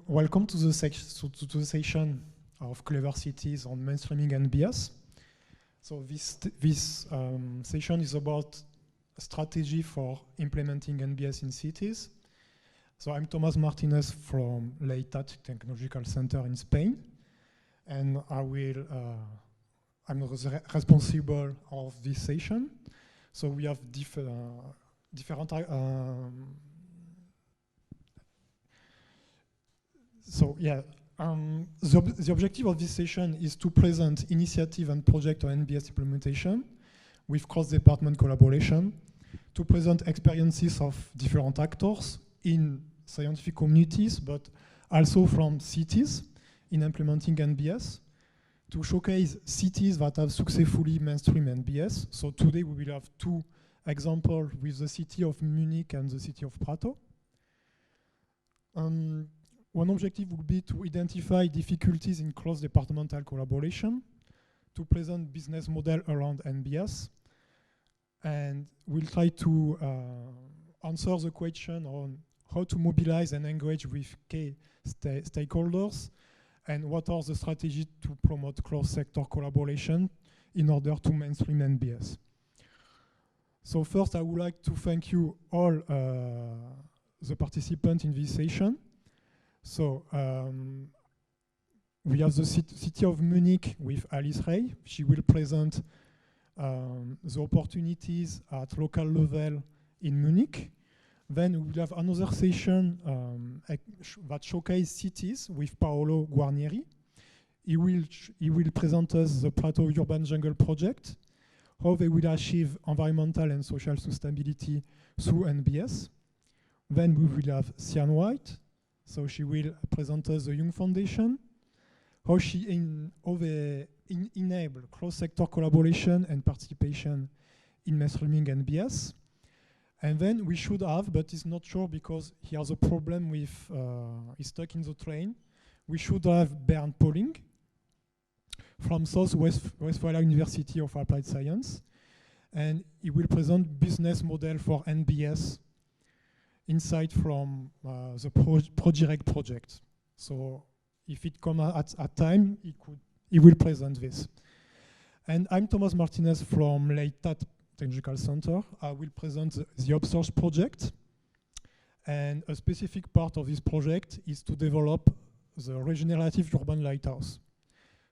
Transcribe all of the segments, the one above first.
welcome to the session of Clever Cities on mainstreaming NBS. So this session is about a strategy for implementing NBS in cities. So I'm Tomás Martínez from Leitat Technological Center in Spain, and I'm responsible of this session. So we have different the objective of this session is to present initiative and project on NBS implementation with cross-department collaboration, to present experiences of different actors in scientific communities, but also from cities in implementing NBS, to showcase cities that have successfully mainstream NBS. So today we will have two examples with the city of Munich and the city of Prato. One objective would be to identify difficulties in cross-departmental collaboration, to present business model around NBS, and we'll try to answer the question on how to mobilize and engage with key stakeholders, and what are the strategies to promote cross-sector collaboration in order to mainstream NBS. So first, I would like to thank you all the participants in this session. So we have the city of Munich with Alice Rey. She will present the opportunities at local level in Munich. Then we will have another session that showcases cities with Paolo Guarnieri. He will present us the Prato Urban Jungle project, how they will achieve environmental and social sustainability through NBS. Then we will have Sian White. So she will present us the Young Foundation, how they enable cross-sector collaboration and participation in mainstreaming NBS. And then we should have, but he's not sure because he has a problem with, he's stuck in the train. We should have Bernd Pauling from South-Westphalia University of Applied Science. And he will present business model for NBS insight from the ProDirect project. So if it comes at time, he will present this. And I'm Tomás Martínez from Leitat Technological Center. I will present the Upsurge project. And a specific part of this project is to develop the Regenerative Urban Lighthouse.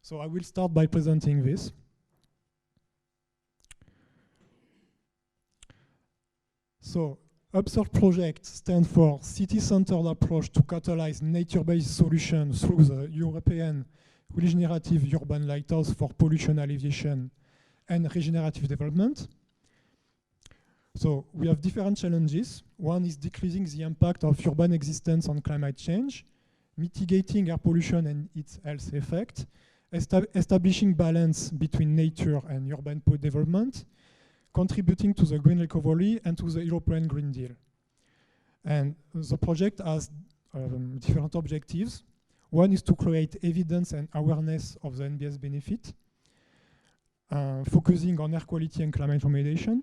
So I will start by presenting this. So Upsurge project stands for city-centered approach to catalyze nature-based solutions through the European Regenerative Urban Lighthouse for pollution alleviation and regenerative development. So we have different challenges. One is decreasing the impact of urban existence on climate change, mitigating air pollution and its health effect, establishing balance between nature and urban development, contributing to the green recovery and to the European Green Deal. And the project has different objectives. One is to create evidence and awareness of the NBS benefit, focusing on air quality and climate remediation.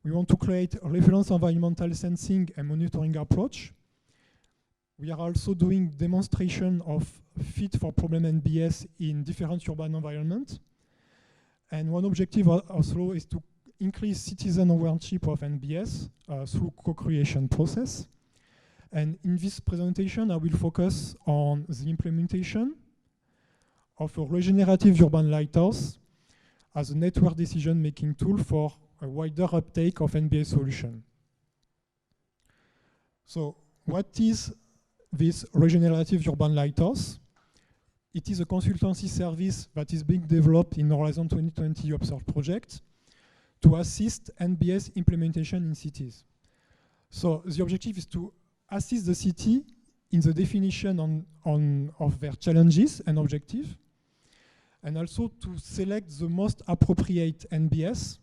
We want to create a reference environmental sensing and monitoring approach. We are also doing demonstration of fit for problem NBS in different urban environments. And one objective also is to increase citizen ownership of NBS through co-creation process. And in this presentation, I will focus on the implementation of a regenerative urban lighthouse as a network decision-making tool for a wider uptake of NBS solution. So what is this regenerative urban lighthouse? It is a consultancy service that is being developed in Horizon 2020 Upsurge project to assist NBS implementation in cities. So the objective is to assist the city in the definition of their challenges and objectives, and also to select the most appropriate NBS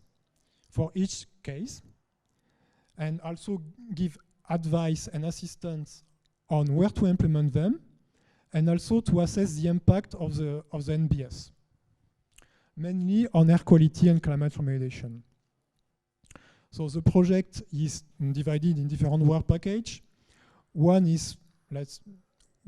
for each case, and also give advice and assistance on where to implement them, and also to assess the impact of the NBS, mainly on air quality and climate remediation. So the project is divided in different work packages. One is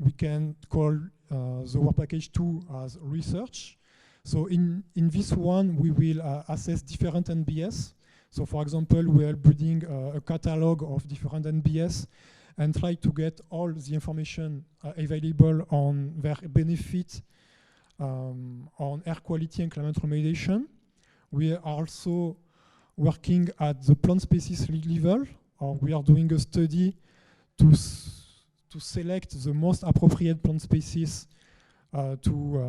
we can call the work package 2 as research. So in this one, we will assess different NBS. So for example, we are building a catalog of different NBS and try to get all the information available on their benefit on air quality and climate remediation. We are also working at the plant species level, or we are doing a study to select the most appropriate plant species to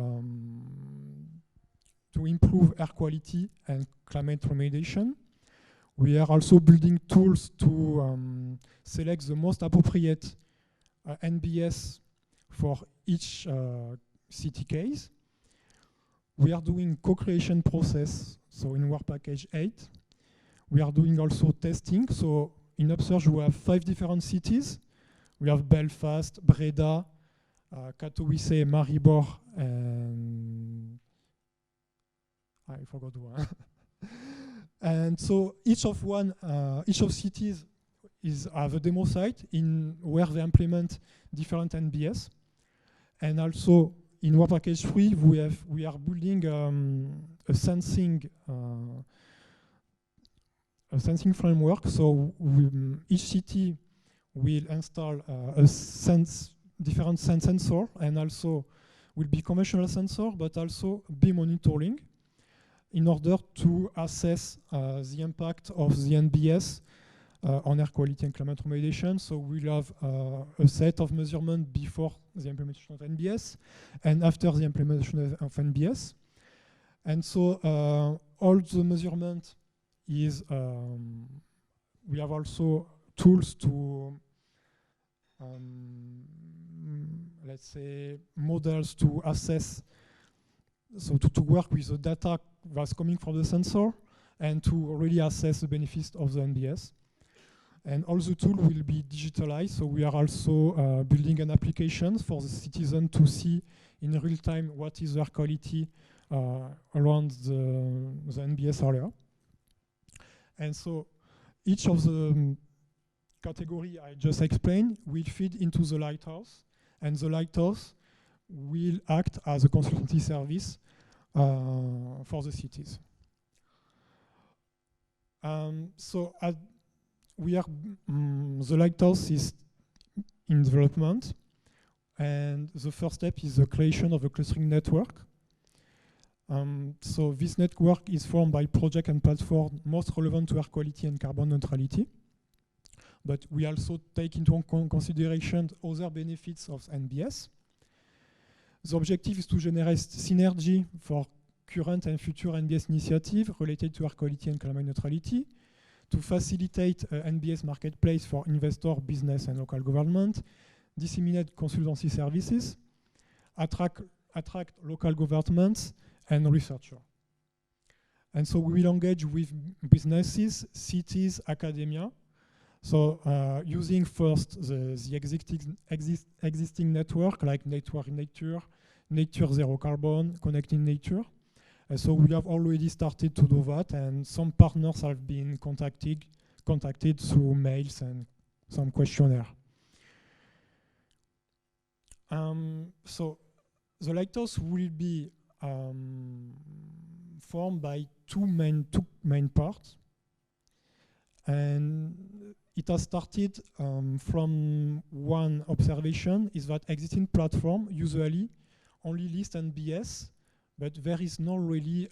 improve air quality and climate remediation. We are also building tools to select the most appropriate NBS for each city case. We are doing co-creation process, so in work package 8. We are doing also testing. So in Upsurge, we have 5 different cities. We have Belfast, Breda, Katowice, Maribor, and I forgot one. And so each of cities have a demo site in where they implement different NBS. And also in work package 3, we are building a sensing framework. So each city will install different sensor, and also will be conventional sensor, but also be monitoring in order to assess the impact of the NBS on air quality and climate remediation. So we'll have a set of measurements before the implementation of NBS and after the implementation of NBS. And so all the measurement is, we have also tools to, let's say, models to assess, so to work with the data that's coming from the sensor and to really assess the benefits of the NBS. And all the tools will be digitalized, so we are also building an application for the citizen to see in real time what is air quality around the NBS area. And so each of the category I just explained will feed into the lighthouse, and the lighthouse will act as a consultancy service for the cities. We are the lighthouse is in development, and the first step is the creation of a clustering network. So this network is formed by project and platform most relevant to air quality and carbon neutrality. But we also take into consideration other benefits of NBS. The objective is to generate synergy for current and future NBS initiatives related to air quality and climate neutrality, to facilitate NBS marketplace for investor, business, and local government, disseminate consultancy services, attract local governments and researchers. And so we will engage with businesses, cities, academia. So using first the existing network, like Network Nature, Nature Zero Carbon, Connecting Nature. So we have already started to do that, and some partners have been contacted through mails and some questionnaire. So the lighthouse will be formed by two main parts, and it has started from one observation, is that existing platform usually only list NBS, but there is no really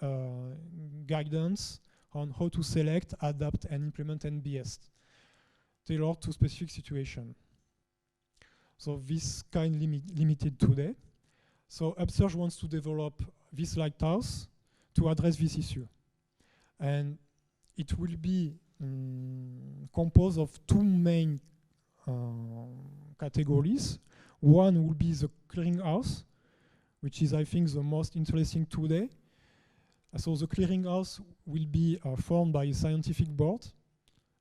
guidance on how to select, adapt, and implement NBS tailored to specific situation. So this kind limited today. So Upsurge wants to develop this lighthouse to address this issue. And it will be composed of two main categories. One will be the clearinghouse, which is, I think, the most interesting today. So the clearinghouse will be formed by a scientific board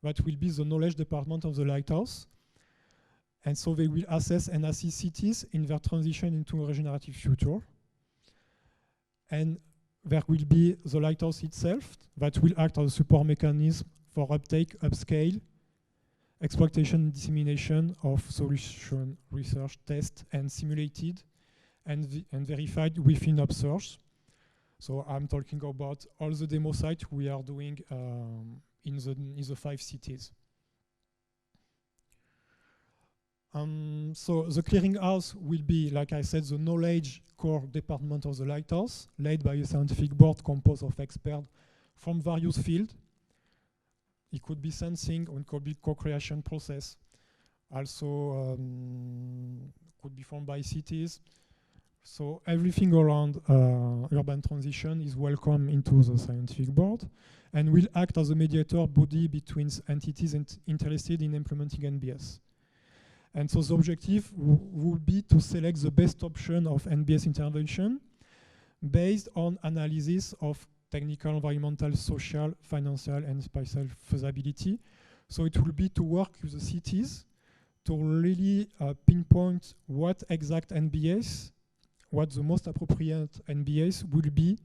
that will be the knowledge department of the lighthouse. And so they will assess and assist cities in their transition into a regenerative future. And there will be the lighthouse itself that will act as a support mechanism for uptake, upscale, exploitation and dissemination of solution research, test, and simulated and verified within Upsurge. So I'm talking about all the demo sites we are doing in the 5 cities. So the clearinghouse will be, like I said, the knowledge core department of the lighthouse, led by a scientific board composed of experts from various fields. It could be sensing, or it could be co-creation process. Also, could be formed by cities. So everything around urban transition is welcome into the scientific board and will act as a mediator body between entities interested in implementing NBS. And so the objective would be to select the best option of NBS intervention based on analysis of technical, environmental, social, financial, and spatial feasibility. So it will be to work with the cities to really pinpoint what exact NBS, what the most appropriate NBS will be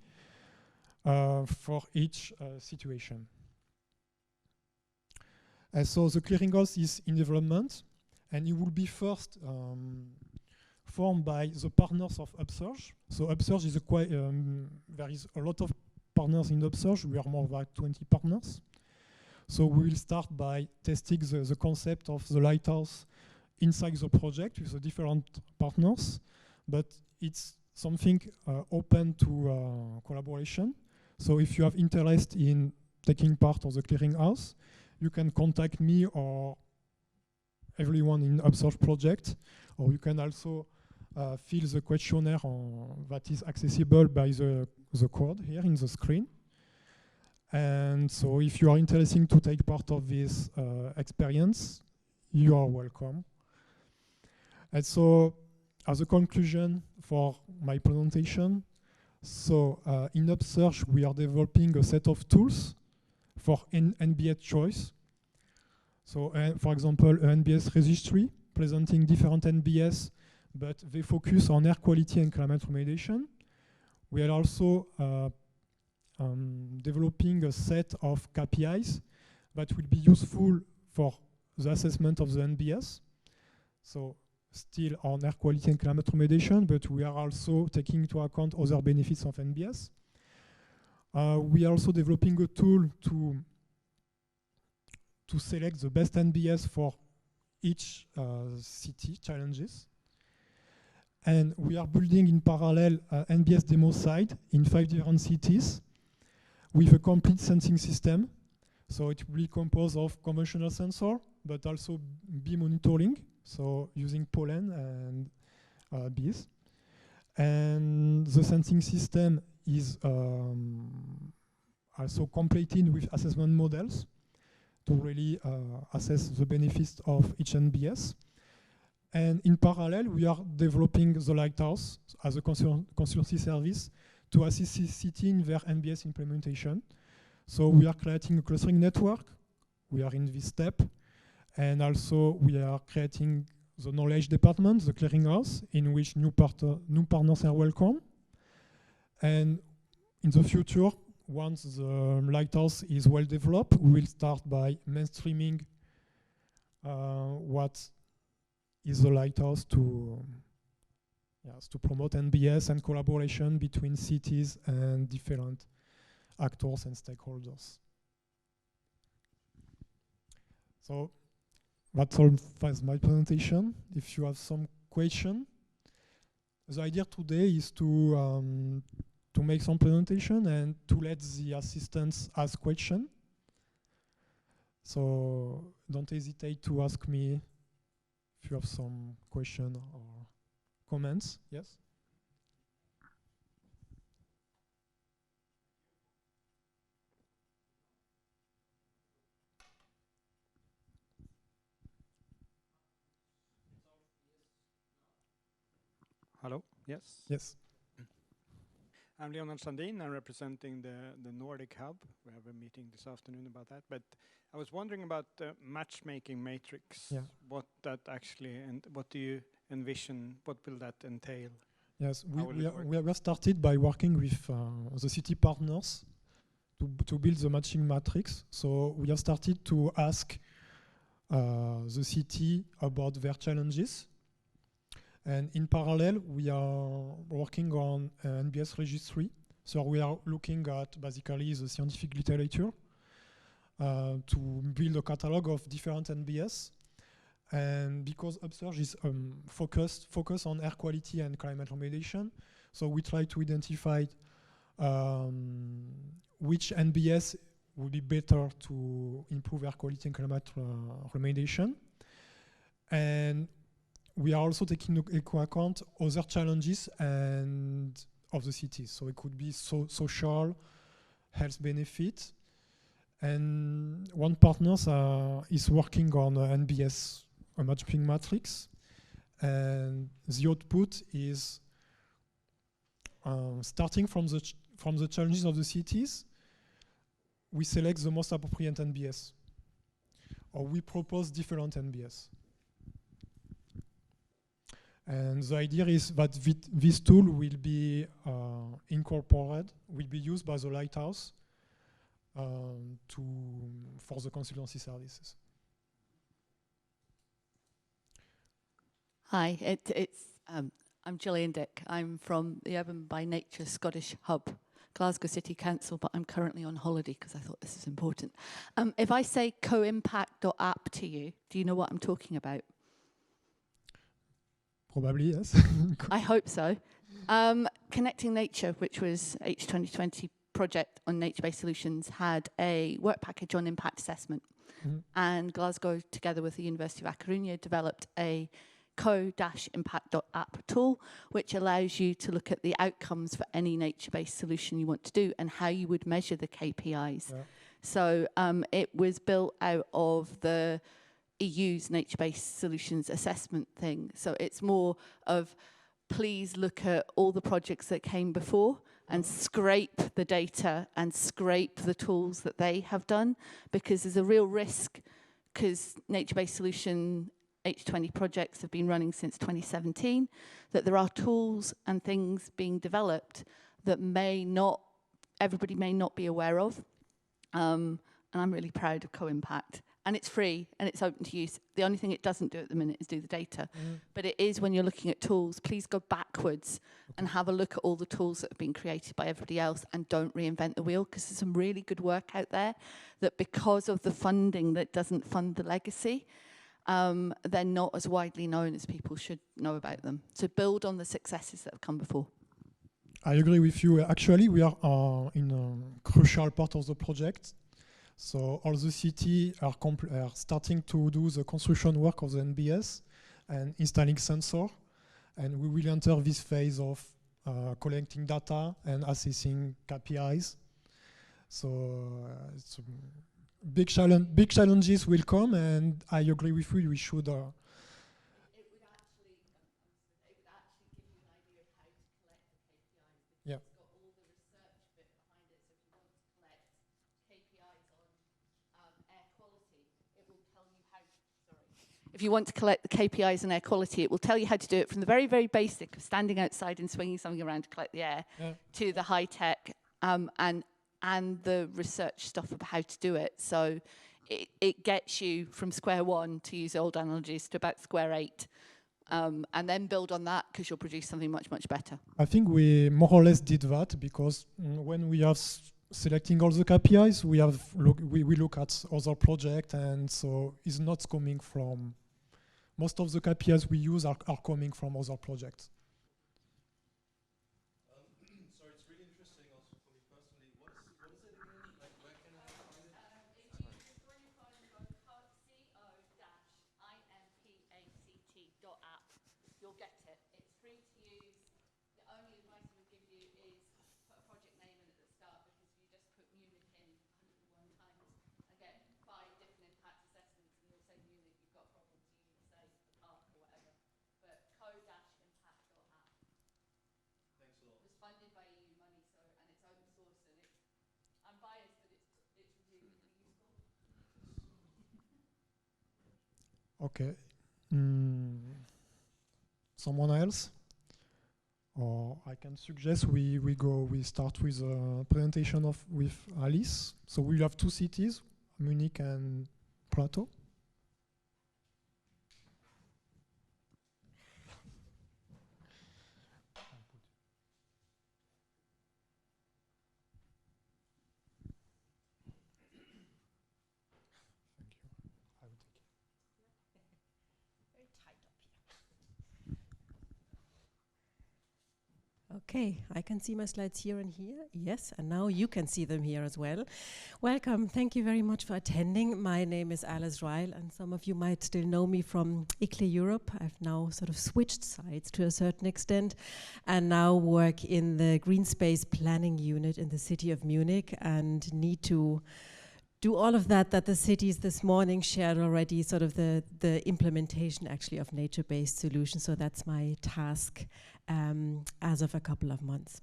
for each situation. So the clearinghouse is in development, and it will be first formed by the partners of Upsurge. So Upsurge is there is a lot of partners in Upsurge. We are more than 20 partners. So we will start by testing the concept of the lighthouse inside the project with the different partners, but it's something open to collaboration. So if you have interest in taking part of the clearinghouse, you can contact me or everyone in Upsurge project, or you can also fill the questionnaire that is accessible by the code here in the screen. And so if you are interested to take part of this experience, you are welcome. And so as a conclusion for my presentation, so in Upsurge we are developing a set of tools for NBS choice. So for example, an NBS registry presenting different NBS, but they focus on air quality and climate remediation. We are also developing a set of KPIs that will be useful for the assessment of the NBS. So still on air quality and climate remediation, but we are also taking into account other benefits of NBS. We are also developing a tool to select the best NBS for each city challenges. And we are building in parallel NBS demo site in 5 different cities with a complete sensing system. So it will be composed of conventional sensor, but also bee monitoring, so using pollen and bees. And the sensing system is also completed with assessment models to really assess the benefits of each NBS. And in parallel, we are developing the lighthouse as a consultancy service to assist the city in their NBS implementation. So we are creating a clustering network. We are in this step. And also we are creating the knowledge department, the clearinghouse, in which new partners are welcome. And in the future, once the lighthouse is well developed, we will start by mainstreaming what is the lighthouse to promote NBS and collaboration between cities and different actors and stakeholders. So that's all for my presentation. If you have some question, the idea today is to make some presentation and to let the assistants ask questions. So don't hesitate to ask me if you have some question or comments. Yes? Hello, yes? Yes. I'm Leonard Sandin. I'm representing the Nordic Hub. We have a meeting this afternoon about that. But I was wondering about the matchmaking matrix. Yeah. What that actually, and what do you envision, what will that entail? Yes, we have started by working with the city partners to build the matching matrix. So we have started to ask the city about their challenges. And in parallel, we are working on an NBS registry. So we are looking at basically the scientific literature to build a catalog of different NBS. And because Upsurge is focus on air quality and climate remediation, so we try to identify which NBS would be better to improve air quality and climate remediation. And we are also taking into account other challenges and of the cities. So it could be social, health benefit. And one partner is working on NBS, a mapping matrix. And the output is starting from the challenges of the cities, we select the most appropriate NBS. Or we propose different NBS. And the idea is that this tool will be incorporated, will be used by the lighthouse for the consultancy services. Hi, I'm Gillian Dick. I'm from the Urban by Nature Scottish Hub, Glasgow City Council, but I'm currently on holiday because I thought this is important. If I say coimpact.app to you, do you know what I'm talking about? Probably, yes. I hope so. Connecting Nature, which was H2020 project on nature-based solutions, had a work package on impact assessment. Mm-hmm. And Glasgow, together with the University of A Coruña, developed a co-impact.app tool, which allows you to look at the outcomes for any nature-based solution you want to do and how you would measure the KPIs. Yeah. So it was built out of the EU's nature-based solutions assessment thing. So it's more of, please look at all the projects that came before and scrape the data and scrape the tools that they have done, because there's a real risk, because nature-based solution H20 projects have been running since 2017, that there are tools and things being developed that everybody may not be aware of. And I'm really proud of CoImpact. And it's free and it's open to use. The only thing it doesn't do at the minute is do the data. But it is, when you're looking at tools, please go backwards and have a look at all the tools that have been created by everybody else, and don't reinvent the wheel, because there's some really good work out there that, because of the funding that doesn't fund the legacy, they're not as widely known as people should know about them. So build on the successes that have come before. I agree with you. Actually, we are in a crucial part of the project. So all the city are starting to do the construction work of the NBS and installing sensor. And we will enter this phase of collecting data and assessing KPIs. So it's big challenges will come, and I agree with you. We should. It would actually give you an idea of how to collect the KPIs. Yeah. It's got all the research bit behind it. So if you want to collect KPIs on air quality, it will tell you how. If you want to collect the KPIs on air quality, it will tell you how to do it, from the very, very basic of standing outside and swinging something around to collect the air, to the high tech and the research stuff about how to do it. So it gets you from square one, to use old analogies, to about square 8. And then build on that, because you'll produce something much, much better. I think we more or less did that, because when we have selecting all the KPIs, we look at other projects, and so it's not coming from, most of the KPIs we use are coming from other projects. You'll get it. It's free to use. The only advice I would give you is put a project name in at the start, because if you just put Munich in 101 times and get 5 different impact assessments and you'll say Munich, you've got problems, you need to say the park or whatever. But co-impact.app. Thanks a lot. It was funded by EU money, so, and it's open source, and I'm biased, but it's really, really useful. Okay. Someone else? Or I can suggest we start with a presentation with Alice. So we'll have 2 cities, Munich and Prato. Okay, I can see my slides here and here. Yes, and now you can see them here as well. Welcome, thank you very much for attending. My name is Alice Ryle, and some of you might still know me from ICLE Europe. I've now sort of switched sides to a certain extent, and now work in the Green Space Planning Unit in the city of Munich, and need to do all of that the cities this morning shared already, sort of the implementation actually of nature-based solutions. So that's my task as of a couple of months.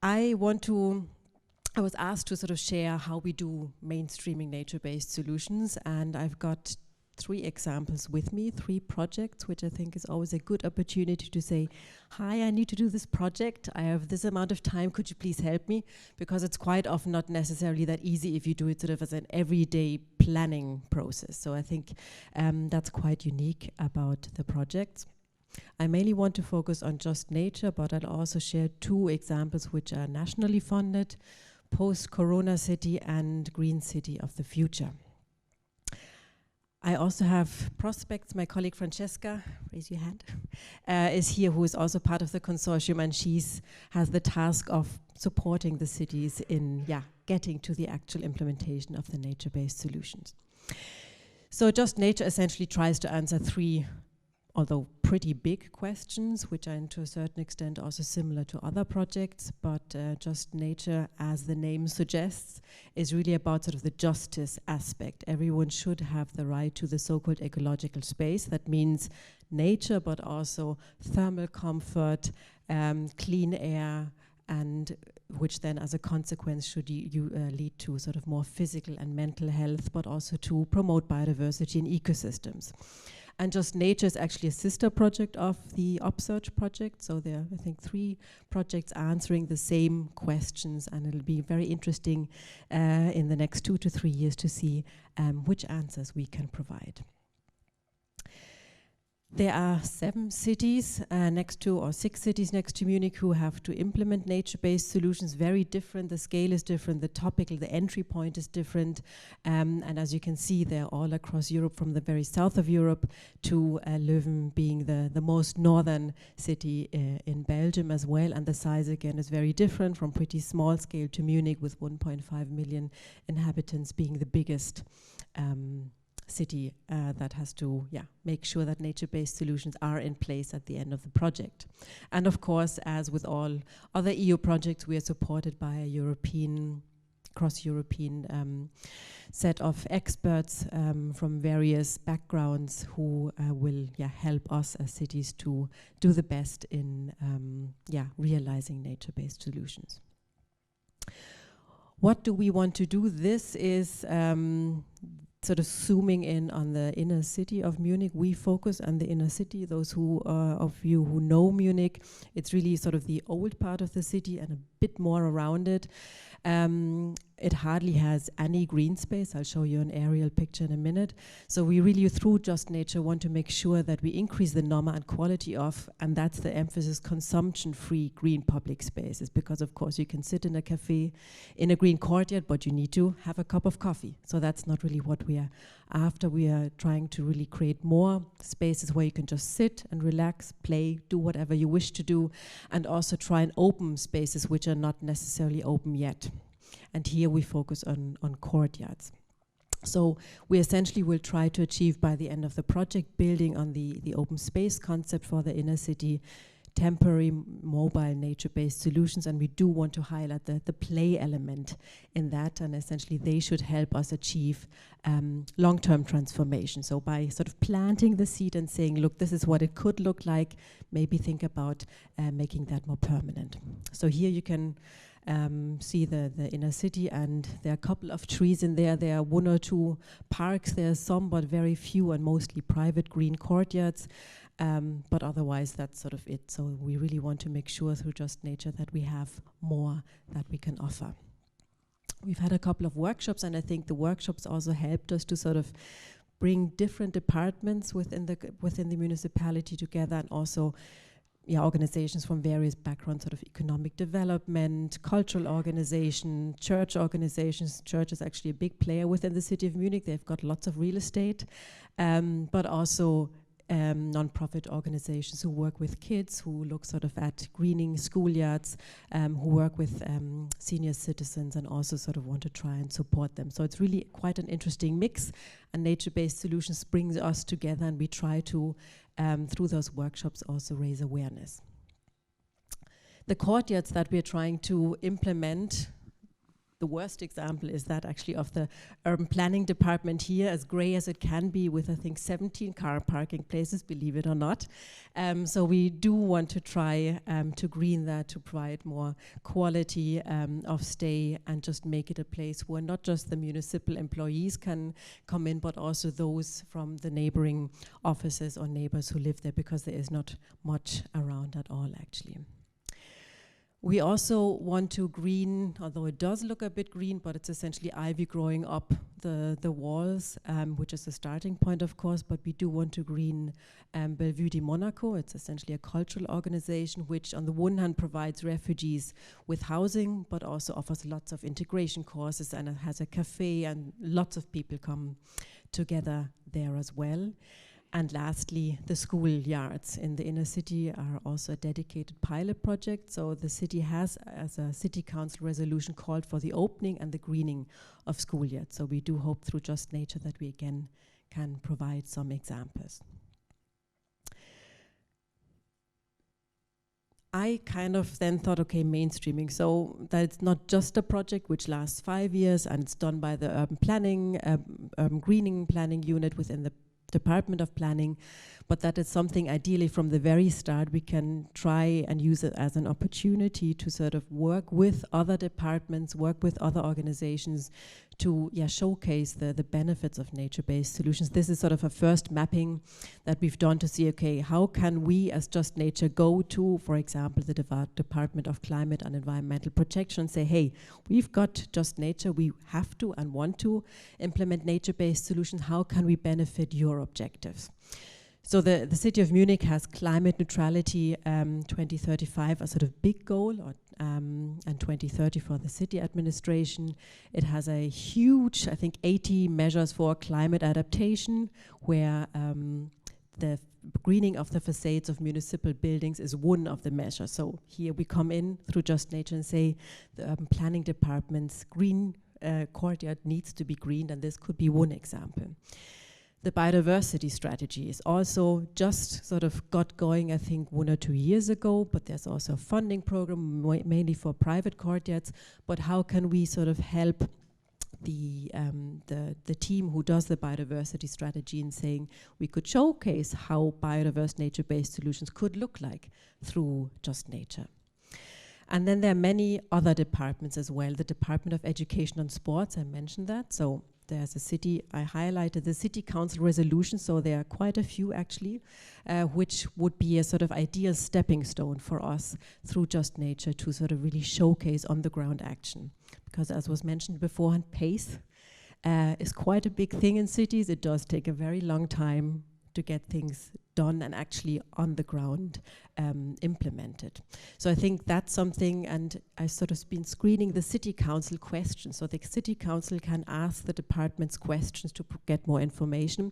I was asked to sort of share how we do mainstreaming nature-based solutions, and I've got 3 examples with me, 3 projects, which I think is always a good opportunity to say, hi, I need to do this project, I have this amount of time, could you please help me? Because it's quite often not necessarily that easy if you do it sort of as an everyday planning process. So I think that's quite unique about the projects. I mainly want to focus on Just Nature, but I'll also share 2 examples which are nationally funded, Post-Corona City and Green City of the Future. I also have prospects. My colleague Francesca, raise your hand, is here, who is also part of the consortium, and has the task of supporting the cities in getting to the actual implementation of the nature-based solutions. So Just Nature essentially tries to answer 3, although pretty big questions, which are to a certain extent also similar to other projects, but Just Nature, as the name suggests, is really about sort of the justice aspect. Everyone should have the right to the so-called ecological space. That means nature, but also thermal comfort, clean air, and which then as a consequence should lead to sort of more physical and mental health, but also to promote biodiversity in ecosystems. And Just Nature is actually a sister project of the Upsurge project. So there are, I think, 3 projects answering the same questions, and it'll be very interesting in the next 2 to 3 years to see which answers we can provide. There are 7 cities next to, or 6 cities next to Munich, who have to implement nature-based solutions. Very different, the scale is different, the topical, the entry point is different. And as you can see, they're all across Europe, from the very south of Europe to Leuven being the most northern city in Belgium as well. And the size, again, is very different, from pretty small scale to Munich with 1.5 million inhabitants being the biggest city that has to make sure that nature-based solutions are in place at the end of the project. And of course, as with all other EU projects, we are supported by a cross-European set of experts from various backgrounds who will help us as cities to do the best in realizing nature-based solutions. What do we want to do? This is sort of zooming in on the inner city of Munich. We focus on the inner city. Those of you who know Munich, it's really sort of the old part of the city and a bit more around it. It hardly has any green space. I'll show you an aerial picture in a minute. So we really, through Just Nature, want to make sure that we increase the number and quality of, and that's the emphasis, consumption-free green public spaces. Because of course you can sit in a cafe in a green courtyard, but you need to have a cup of coffee. So that's not really what we are after. We are trying to really create more spaces where you can just sit and relax, play, do whatever you wish to do, and also try and open spaces which are not necessarily open yet. And here we focus on courtyards. So we essentially will try to achieve by the end of the project, building on the open space concept for the inner city, temporary mobile nature-based solutions, and we do want to highlight the play element in that, and essentially they should help us achieve long-term transformation. So by sort of planting the seed and saying, look, this is what it could look like, maybe think about making that more permanent. So here you can see the inner city, and there are a couple of trees in there. There are 1 or 2 parks. There are some, but very few, and mostly private green courtyards. But otherwise, that's sort of it. So we really want to make sure through Just Nature that we have more that we can offer. We've had a couple of workshops, and I think the workshops also helped us to sort of bring different departments within the municipality together, and also organizations from various backgrounds, sort of economic development, cultural organization, church organizations. Church is actually a big player within the city of Munich. They've got lots of real estate, but also non-profit organizations who work with kids, who look sort of at greening schoolyards, who work with senior citizens and also sort of want to try and support them. So it's really quite an interesting mix, and nature-based solutions brings us together, and we try to, through those workshops, also raise awareness. The courtyards that we're trying to implement, the worst example is that actually of the urban planning department here, as grey as it can be, with I think 17 car parking places, believe it or not. So we do want to try to green that, to provide more quality of stay and just make it a place where not just the municipal employees can come in, but also those from the neighboring offices or neighbors who live there, because there is not much around at all actually. We also want to green, although it does look a bit green, but it's essentially ivy growing up the walls, which is the starting point, of course, but we do want to green Bellevue de Monaco. It's essentially a cultural organization which on the one hand provides refugees with housing, but also offers lots of integration courses, and it has a cafe, and lots of people come together there as well. And lastly, the schoolyards in the inner city are also a dedicated pilot project. So the city has, as a city council resolution, called for the opening and the greening of schoolyards. So we do hope through Just Nature that we again can provide some examples. I kind of then thought, okay, mainstreaming, so that it's not just a project which lasts 5 years and it's done by the urban planning, urban greening planning unit within the Department of Planning, but that is something ideally from the very start we can try and use it as an opportunity to sort of work with other departments, work with other organizations to showcase the benefits of nature-based solutions. This is sort of a first mapping that we've done to see, okay, how can we as Just Nature go to, for example, the Department of Climate and Environmental Protection and say, hey, we've got Just Nature, we have to and want to implement nature-based solutions. How can we benefit your objectives? So the city of Munich has climate neutrality 2035 a sort of big goal, and 2030 for the city administration. It has a huge, I think, 80 measures for climate adaptation, where the greening of the facades of municipal buildings is one of the measures. So here we come in through Just Nature and say the urban planning department's green courtyard needs to be greened, and this could be one example. The biodiversity strategy is also just sort of got going, I think, 1 or 2 years ago, but there's also a funding program mainly for private courtyards. But how can we sort of help the team who does the biodiversity strategy in saying we could showcase how biodiverse nature-based solutions could look like through Just Nature? And then there are many other departments as well. The Department of Education and Sports, I mentioned that. So there's a city, I highlighted the city council resolution, so there are quite a few actually, which would be a sort of ideal stepping stone for us through Just Nature to sort of really showcase on the ground action. Because as was mentioned beforehand, pace is quite a big thing in cities. It does take a very long time to get things done and actually on the ground implemented. So I think that's something, and I've sort of been screening the city council questions. So the city council can ask the departments questions to get more information.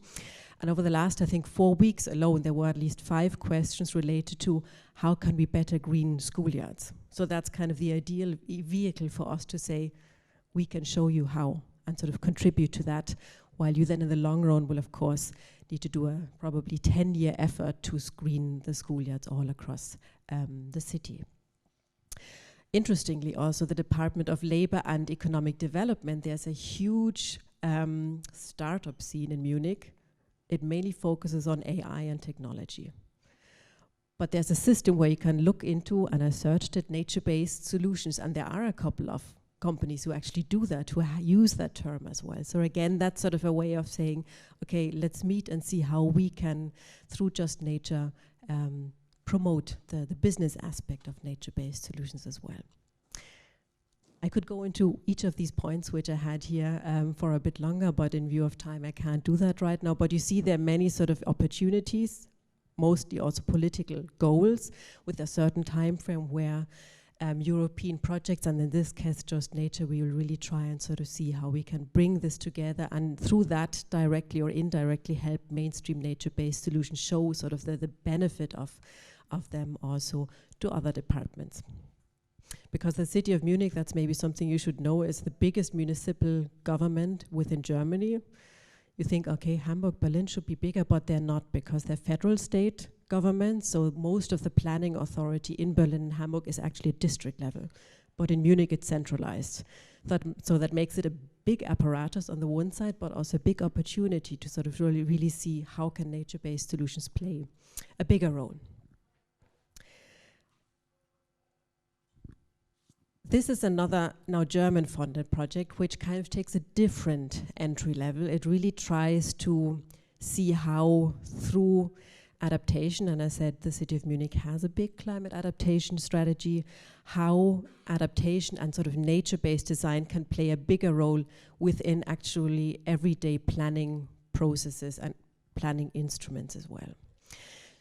And over the last, I think, 4 weeks alone, there were at least 5 questions related to how can we better green schoolyards. So that's kind of the ideal vehicle for us to say, we can show you how and sort of contribute to that, while you then in the long run will, of course, need to do a probably 10-year effort to screen the schoolyards all across the city. Interestingly, also the Department of Labor and Economic Development, there's a huge startup scene in Munich. It mainly focuses on AI and technology. But there's a system where you can look into, and I searched it, nature-based solutions, and there are a couple of companies who actually do that, who use that term as well. So again, that's sort of a way of saying, okay, let's meet and see how we can, through Just Nature, promote the business aspect of nature-based solutions as well. I could go into each of these points, which I had here for a bit longer, but in view of time, I can't do that right now. But you see there are many sort of opportunities, mostly also political goals, with a certain time frame where European projects, and in this case Just Nature, we will really try and sort of see how we can bring this together, and through that directly or indirectly help mainstream nature-based solutions show sort of the benefit of them also to other departments. Because the city of Munich, that's maybe something you should know, is the biggest municipal government within Germany. You think, okay, Hamburg, Berlin should be bigger, but they're not, because they're federal state government, so most of the planning authority in Berlin and Hamburg is actually at district level. But in Munich it's centralized. So that makes it a big apparatus on the one side, but also a big opportunity to sort of really see how can nature-based solutions play a bigger role. This is another now German-funded project which kind of takes a different entry level. It really tries to see how through adaptation, and I said the city of Munich has a big climate adaptation strategy, how adaptation and sort of nature-based design can play a bigger role within actually everyday planning processes and planning instruments as well.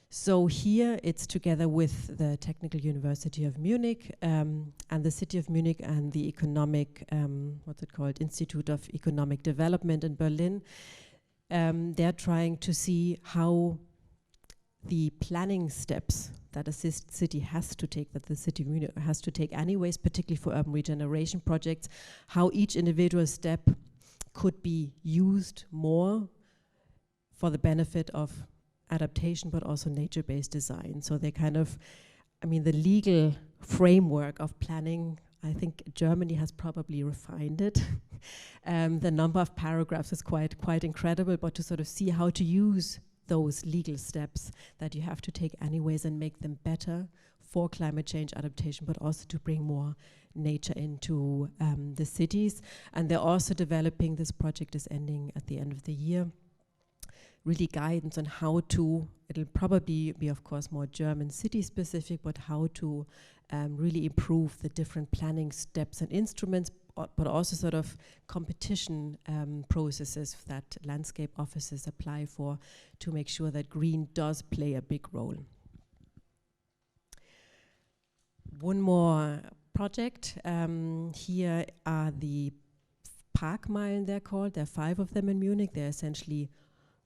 So here it's together with the Technical University of Munich and the City of Munich and the economic, what's it called, Institute of Economic Development in Berlin. They're trying to see how the planning steps that a city has to take, that the City of Munich has to take anyways, particularly for urban regeneration projects, how each individual step could be used more for the benefit of adaptation, but also nature-based design. So they kind of, I mean, the legal framework of planning, I think Germany has probably refined it. The number of paragraphs is quite incredible, but to sort of see how to use those legal steps that you have to take anyways and make them better for climate change adaptation, but also to bring more nature into the cities. And they're also developing, this project is ending at the end of the year, really guidance on how to, it'll probably be of course more German city specific, but how to really improve the different planning steps and instruments, but also sort of competition processes that landscape offices apply for to make sure that green does play a big role. One more project, here are the Parkmeilen, they're called. There are 5 of them in Munich. They're essentially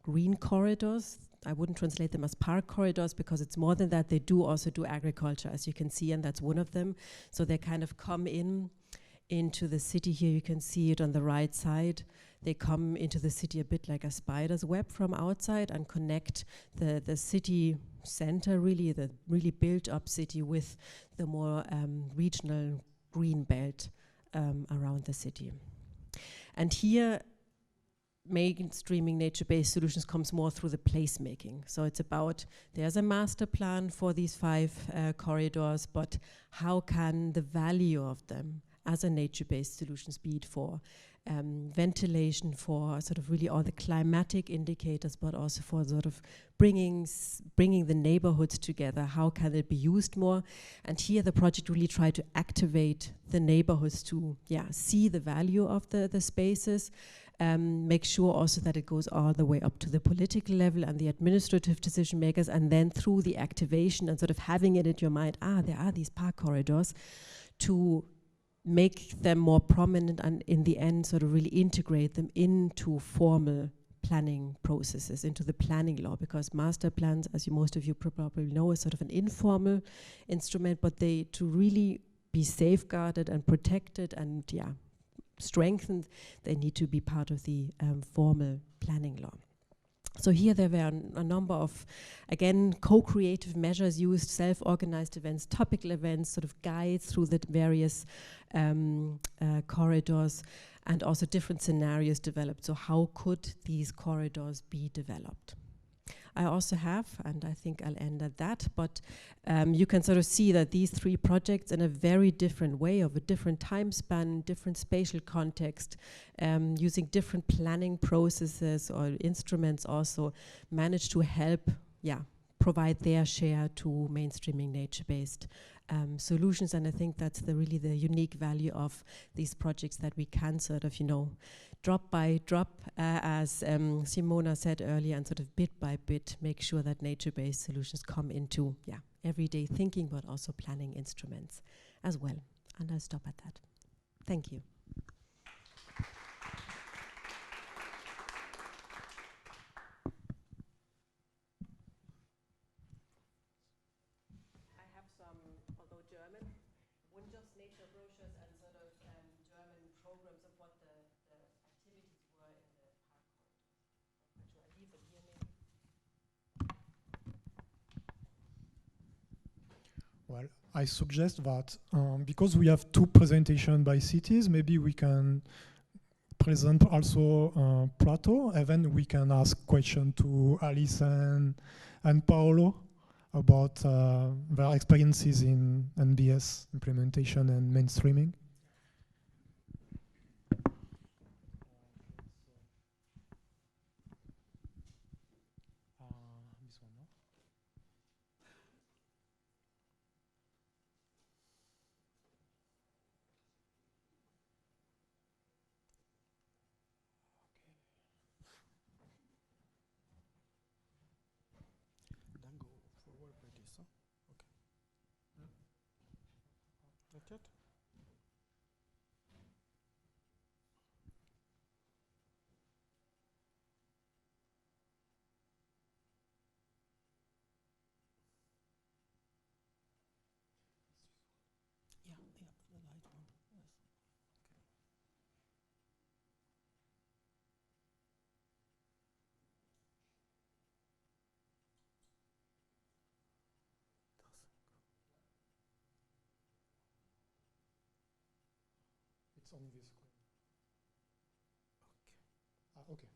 green corridors. I wouldn't translate them as park corridors because it's more than that. They do also do agriculture, as you can see, and that's one of them. So they kind of come into the city here. You can see it on the right side. They come into the city a bit like a spider's web from outside and connect the city center, really, the really built up city with the more regional green belt around the city. And here, mainstreaming nature-based solutions comes more through the placemaking. So it's about, there's a master plan for these 5 corridors, but how can the value of them as a nature-based solutions, be it for ventilation, for sort of really all the climatic indicators, but also for sort of bringing the neighborhoods together, how can it be used more? And here the project really tried to activate the neighborhoods to see the value of the spaces, make sure also that it goes all the way up to the political level and the administrative decision makers, and then through the activation and sort of having it in your mind, there are these park corridors, to make them more prominent and in the end sort of really integrate them into formal planning processes, into the planning law, because master plans, as most of you probably know, is sort of an informal instrument, but they, to really be safeguarded and protected and strengthened, they need to be part of the formal planning law. So here there were a number of, again, co-creative measures used, self-organized events, topical events, sort of guides through the various corridors, and also different scenarios developed. So how could these corridors be developed? I also have, and I think I'll end at that, but you can sort of see that these 3 projects in a very different way, of a different time span, different spatial context, using different planning processes or instruments, also manage to help, provide their share to mainstreaming nature-based solutions. And I think that's really the unique value of these projects, that we can sort of, drop by drop, as Simona said earlier, and sort of bit by bit make sure that nature-based solutions come into everyday thinking, but also planning instruments. as well. And I'll stop at that. Thank you. I have some, although German, just nature brochures and sort of German programs of what the activities were in the park corridors. Should I leave it here maybe? Well, I suggest that because we have two presentations by cities, maybe we can present also Prato, and then we can ask questions to Alice and Paolo about their experiences in NBS implementation and mainstreaming. This one, no? Then go forward with this, huh? Okay. That's it? Yeah, the light one, yes. Okay. It's on this screen. Okay.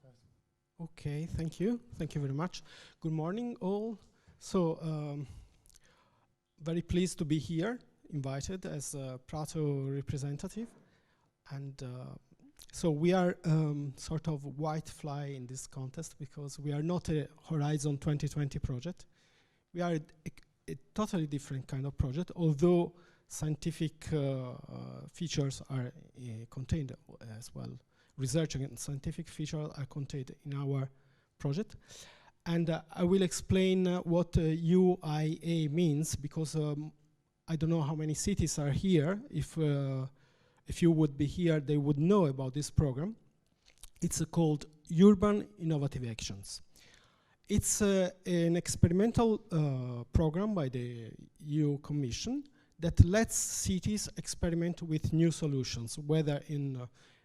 Okay, thank you. Thank you very much. Good morning, all. So, very pleased to be here, invited as a Prato representative. And so we are sort of white fly in this contest because we are not a Horizon 2020 project. We are a totally different kind of project, although scientific features are contained as well. Research and scientific features are contained in our project. And I will explain what UIA means, because I don't know how many cities are here. If you would be here, they would know about this program. It's called Urban Innovative Actions. It's an experimental program by the EU Commission that lets cities experiment with new solutions, whether in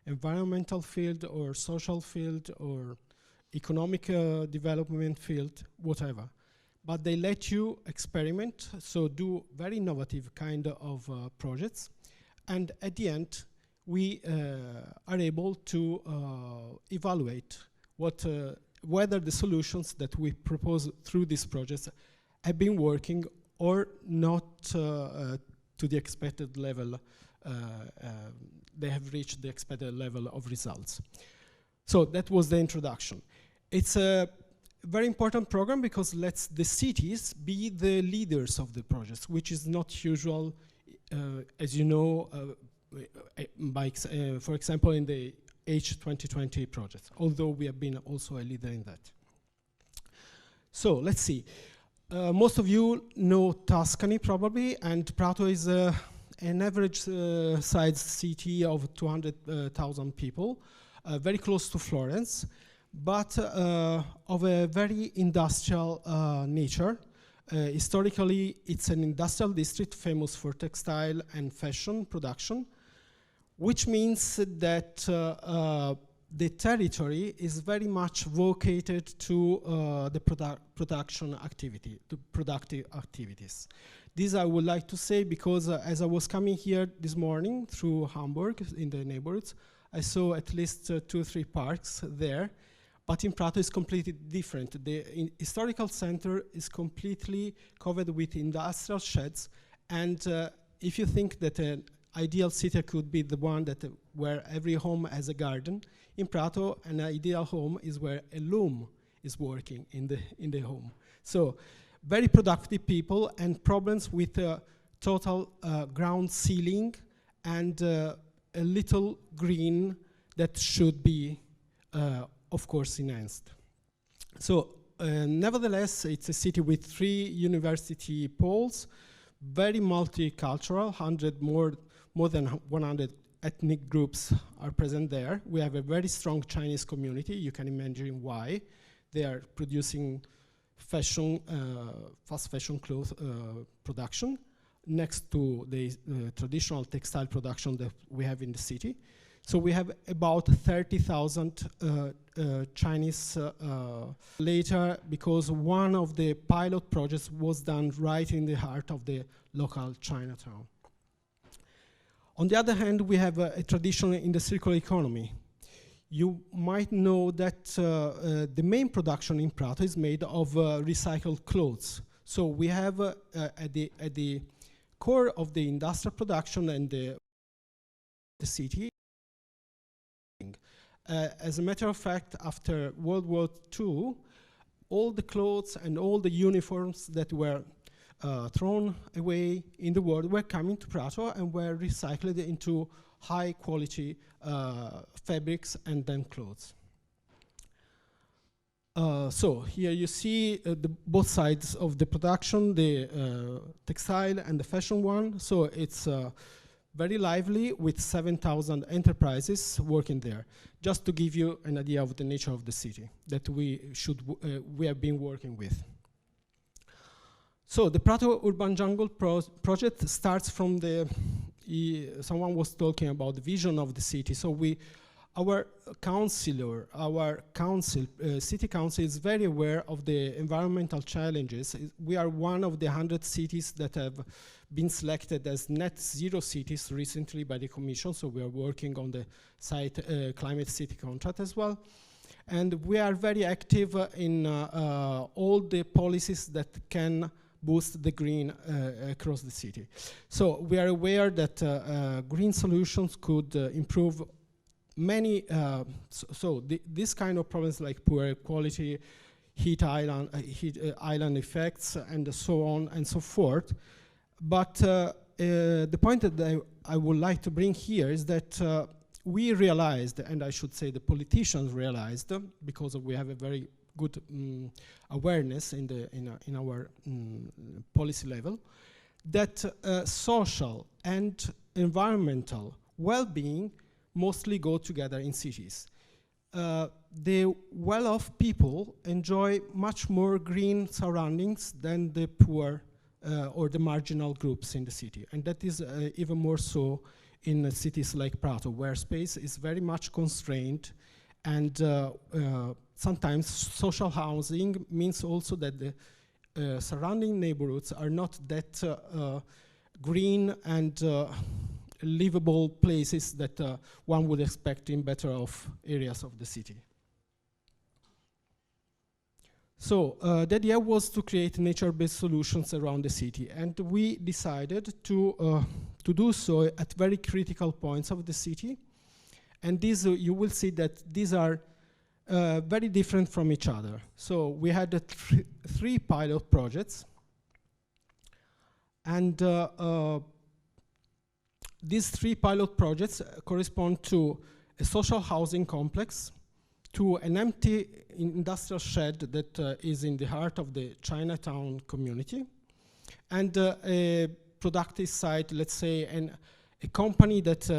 environmental field or social field or economic development field, whatever. But they let you experiment, so do very innovative kind of projects. And at the end, we are able to evaluate whether the solutions that we propose through these projects have been working or not to the expected level. They have reached the expected level of results. So that was the introduction. It's a very important program because lets the cities be the leaders of the projects, which is not usual, as you know, for example, in the H2020 project, although we have been also a leader in that. So let's see. Most of you know Tuscany probably, and Prato is an average sized city of 200,000 people, very close to Florence, but of a very industrial nature. Historically, it's an industrial district famous for textile and fashion production, which means that the territory is very much vocated to the production activity, to productive activities. This I would like to say because as I was coming here this morning through Hamburg in the neighborhoods, I saw at least 2 or 3 parks there, but in Prato it's completely different. The historical center is completely covered with industrial sheds, and if you think that an ideal city could be the one that where every home has a garden, in Prato an ideal home is where a loom is working in the home. So very productive people and problems with total ground ceiling and a little green that should be of course enhanced. So nevertheless, it's a city with 3 university poles, very multicultural, more than 100 ethnic groups are present there. We have a very strong Chinese community. You can imagine why. They are producing fashion, fast fashion clothes production next to the traditional textile production that we have in the city. So we have about 30,000 Chinese later, because one of the pilot projects was done right in the heart of the local Chinatown. On the other hand, we have a tradition in the circular economy. You might know that the main production in Prato is made of recycled clothes. So we have at the core of the industrial production and the city. As a matter of fact, after World War II, all the clothes and all the uniforms that were thrown away in the world were coming to Prato and were recycled into high quality fabrics and then clothes. So here you see both sides of the production, the textile and the fashion one. So it's very lively with 7,000 enterprises working there. Just to give you an idea of the nature of the city that we have been working with. So the Prato Urban Jungle project starts from the, someone was talking about the vision of the city. So our city council is very aware of the environmental challenges. We are one of the 100 cities that have been selected as net zero cities recently by the Commission. So we are working on the site climate city contract as well. And we are very active in all the policies that can boost the green across the city. So we are aware that green solutions could improve many, this kind of problems like poor quality, heat island effects, and so on and so forth. But the point that I would like to bring here is that we realized, and I should say the politicians realized, because we have a very good awareness in our policy level, that social and environmental well-being mostly go together in cities. The well-off people enjoy much more green surroundings than the poor or the marginal groups in the city. And that is even more so in cities like Prato, where space is very much constrained, and sometimes social housing means also that the surrounding neighborhoods are not that green and livable places that one would expect in better off areas of the city. So the idea was to create nature-based solutions around the city, and we decided to do so at very critical points of the city. And these, you will see that these are very different from each other. So we had three pilot projects, and these three pilot projects correspond to a social housing complex, to an empty industrial shed that is in the heart of the Chinatown community, and a productive site, let's say, a company that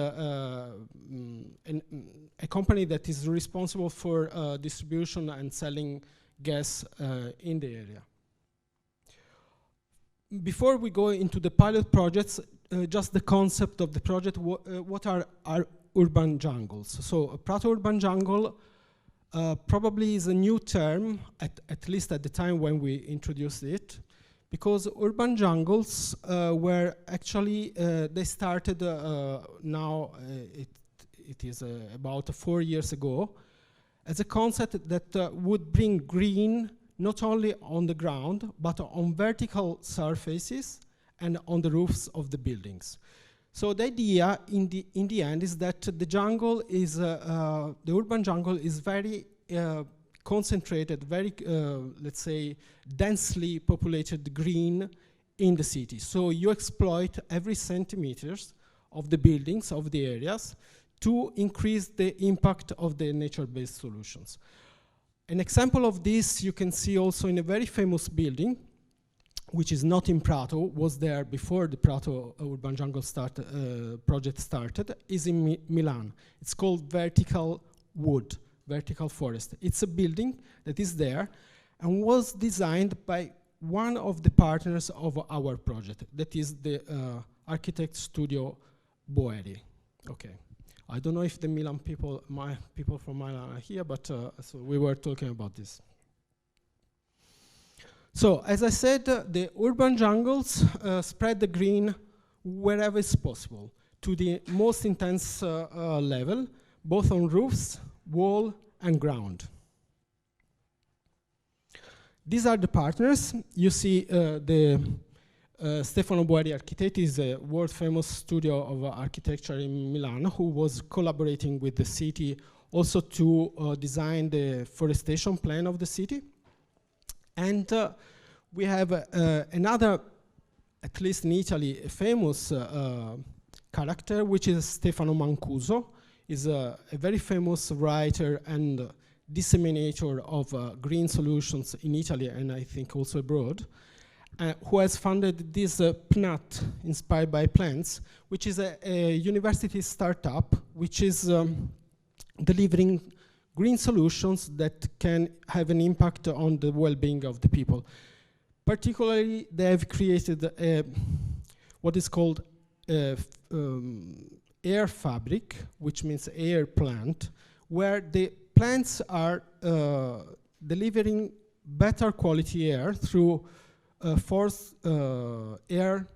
is responsible for distribution and selling gas in the area. Before we go into the pilot projects, just the concept of the project, what are urban jungles? So Prato Urban Jungle probably is a new term, at least at the time when we introduced it, because urban jungles were actually, they started now, it is about 4 years ago, as a concept that would bring green not only on the ground, but on vertical surfaces and on the roofs of the buildings. So the idea in the end is that the jungle is, the urban jungle is very concentrated, very, let's say, densely populated green in the city. So you exploit every centimeters of the buildings, of the areas, to increase the impact of the nature-based solutions. An example of this you can see also in a very famous building which is not in Prato, was there before the Prato Urban Jungle project started, is in Milan. It's called Vertical Wood, Vertical Forest. It's a building that is there and was designed by one of the partners of our project, that is the architect studio Boeri. Okay. I don't know if the Milan people, my people from Milan are here, but so we were talking about this. So, as I said, the urban jungles spread the green wherever it's possible, to the most intense level, both on roofs, wall, and ground. These are the partners. You see the Stefano Boeri Architect is a world-famous studio of architecture in Milan who was collaborating with the city also to design the forestation plan of the city. And we have another, at least in Italy, a famous character, which is Stefano Mancuso. He's a very famous writer and disseminator of green solutions in Italy and I think also abroad, who has founded this PNAT, Inspired by Plants, which is a university startup which is delivering green solutions that can have an impact on the well-being of the people. Particularly, they have created what is called air fabric, which means air plant, where the plants are delivering better quality air through forced air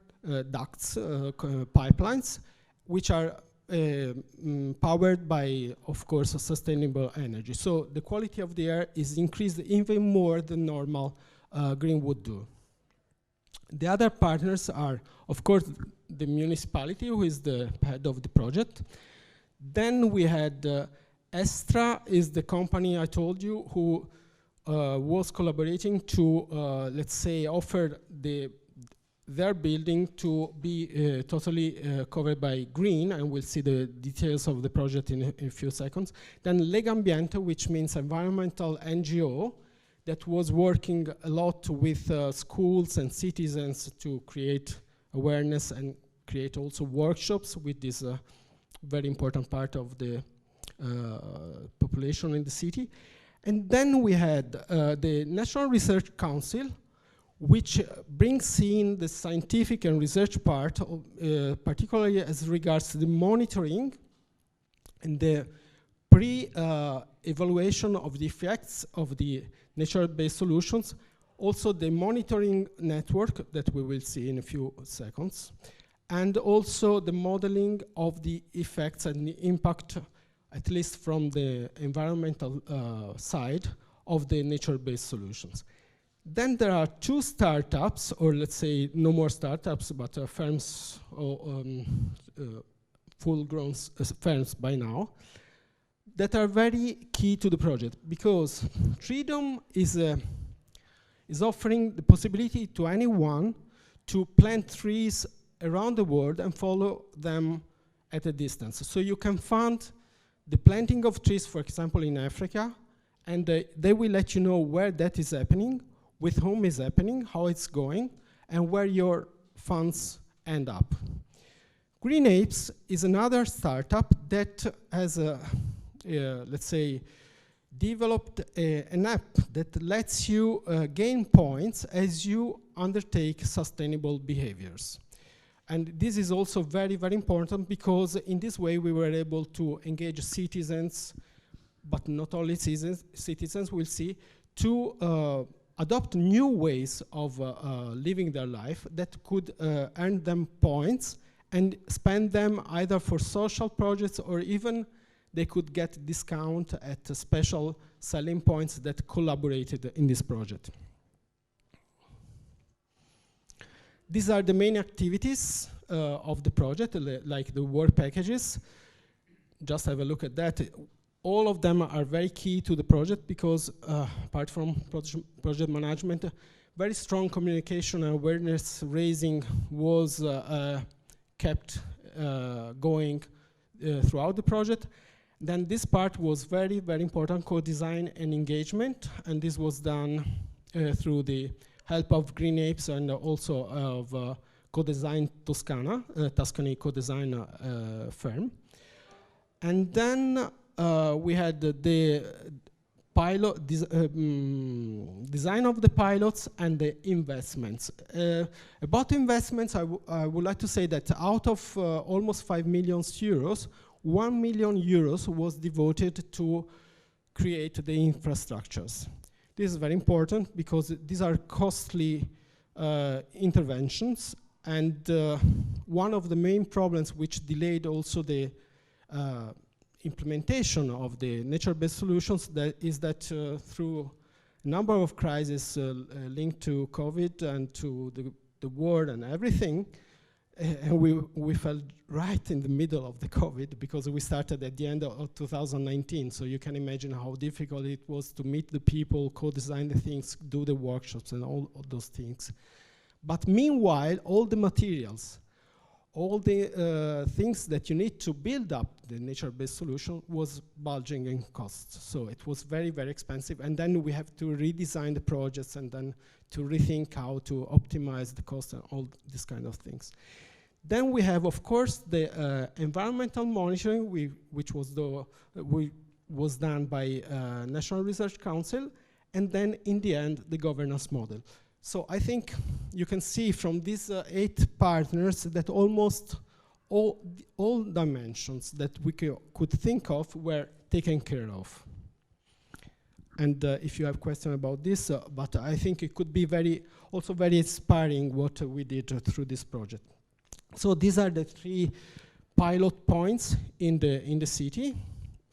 ducts, pipelines, which are powered by, of course, sustainable energy. So the quality of the air is increased even more than normal green would do. The other partners are, of course, the municipality, who is the head of the project. Then we had Estra, is the company I told you, who was collaborating to, let's say, offer their building to be totally covered by green, and we'll see the details of the project in a few seconds. Then Legambiente, which means environmental NGO, that was working a lot with schools and citizens to create awareness and create also workshops with this very important part of the population in the city. And then we had the National Research Council, which brings in the scientific and research part, particularly as regards to the monitoring and the pre-evaluation of the effects of the nature-based solutions, also the monitoring network that we will see in a few seconds, and also the modeling of the effects and the impact, at least from the environmental side, of the nature-based solutions. Then there are two startups, or let's say no more startups, but firms, full-grown firms by now, that are very key to the project, because Freedom is offering the possibility to anyone to plant trees around the world and follow them at a distance. So you can fund the planting of trees, for example, in Africa, and they will let you know where that is happening, with whom is happening, how it's going, and where your funds end up. Green Apes is another startup that has let's say, developed an app that lets you gain points as you undertake sustainable behaviors. And this is also very, very important, because in this way we were able to engage citizens, but not only citizens, we'll see, to adopt new ways of living their life that could earn them points and spend them either for social projects, or even they could get discount at special selling points that collaborated in this project. These are the main activities of the project, like the work packages. Just have a look at that. All of them are very key to the project, because apart from project management, very strong communication and awareness raising was kept going throughout the project. Then this part was very, very important, co-design and engagement, and this was done through the help of Green Apes and also of Co-Design Toscana, Tuscany Co-Design firm. And then we had the pilot design of the pilots and the investments. About investments, I would like to say that out of almost 5 million euros, 1 million euros was devoted to create the infrastructures. This is very important because these are costly interventions, and one of the main problems which delayed also the implementation of the nature-based solutions is that through a number of crises linked to COVID and to the war and everything, and we fell right in the middle of the COVID because we started at the end of 2019. So you can imagine how difficult it was to meet the people, co-design the things, do the workshops and all of those things. But meanwhile, all the materials, all the things that you need to build up the nature-based solution was bulging in costs. So it was very, very expensive. And then we have to redesign the projects and then to rethink how to optimize the cost and all these kind of things. Then we have, of course, the environmental monitoring, which was done by National Research Council, and then in the end, the governance model. So I think you can see from these 8 partners that almost all dimensions that we could think of were taken care of. And if you have questions about this, but I think it could be also very inspiring what we did through this project. So these are the 3 pilot points in the city.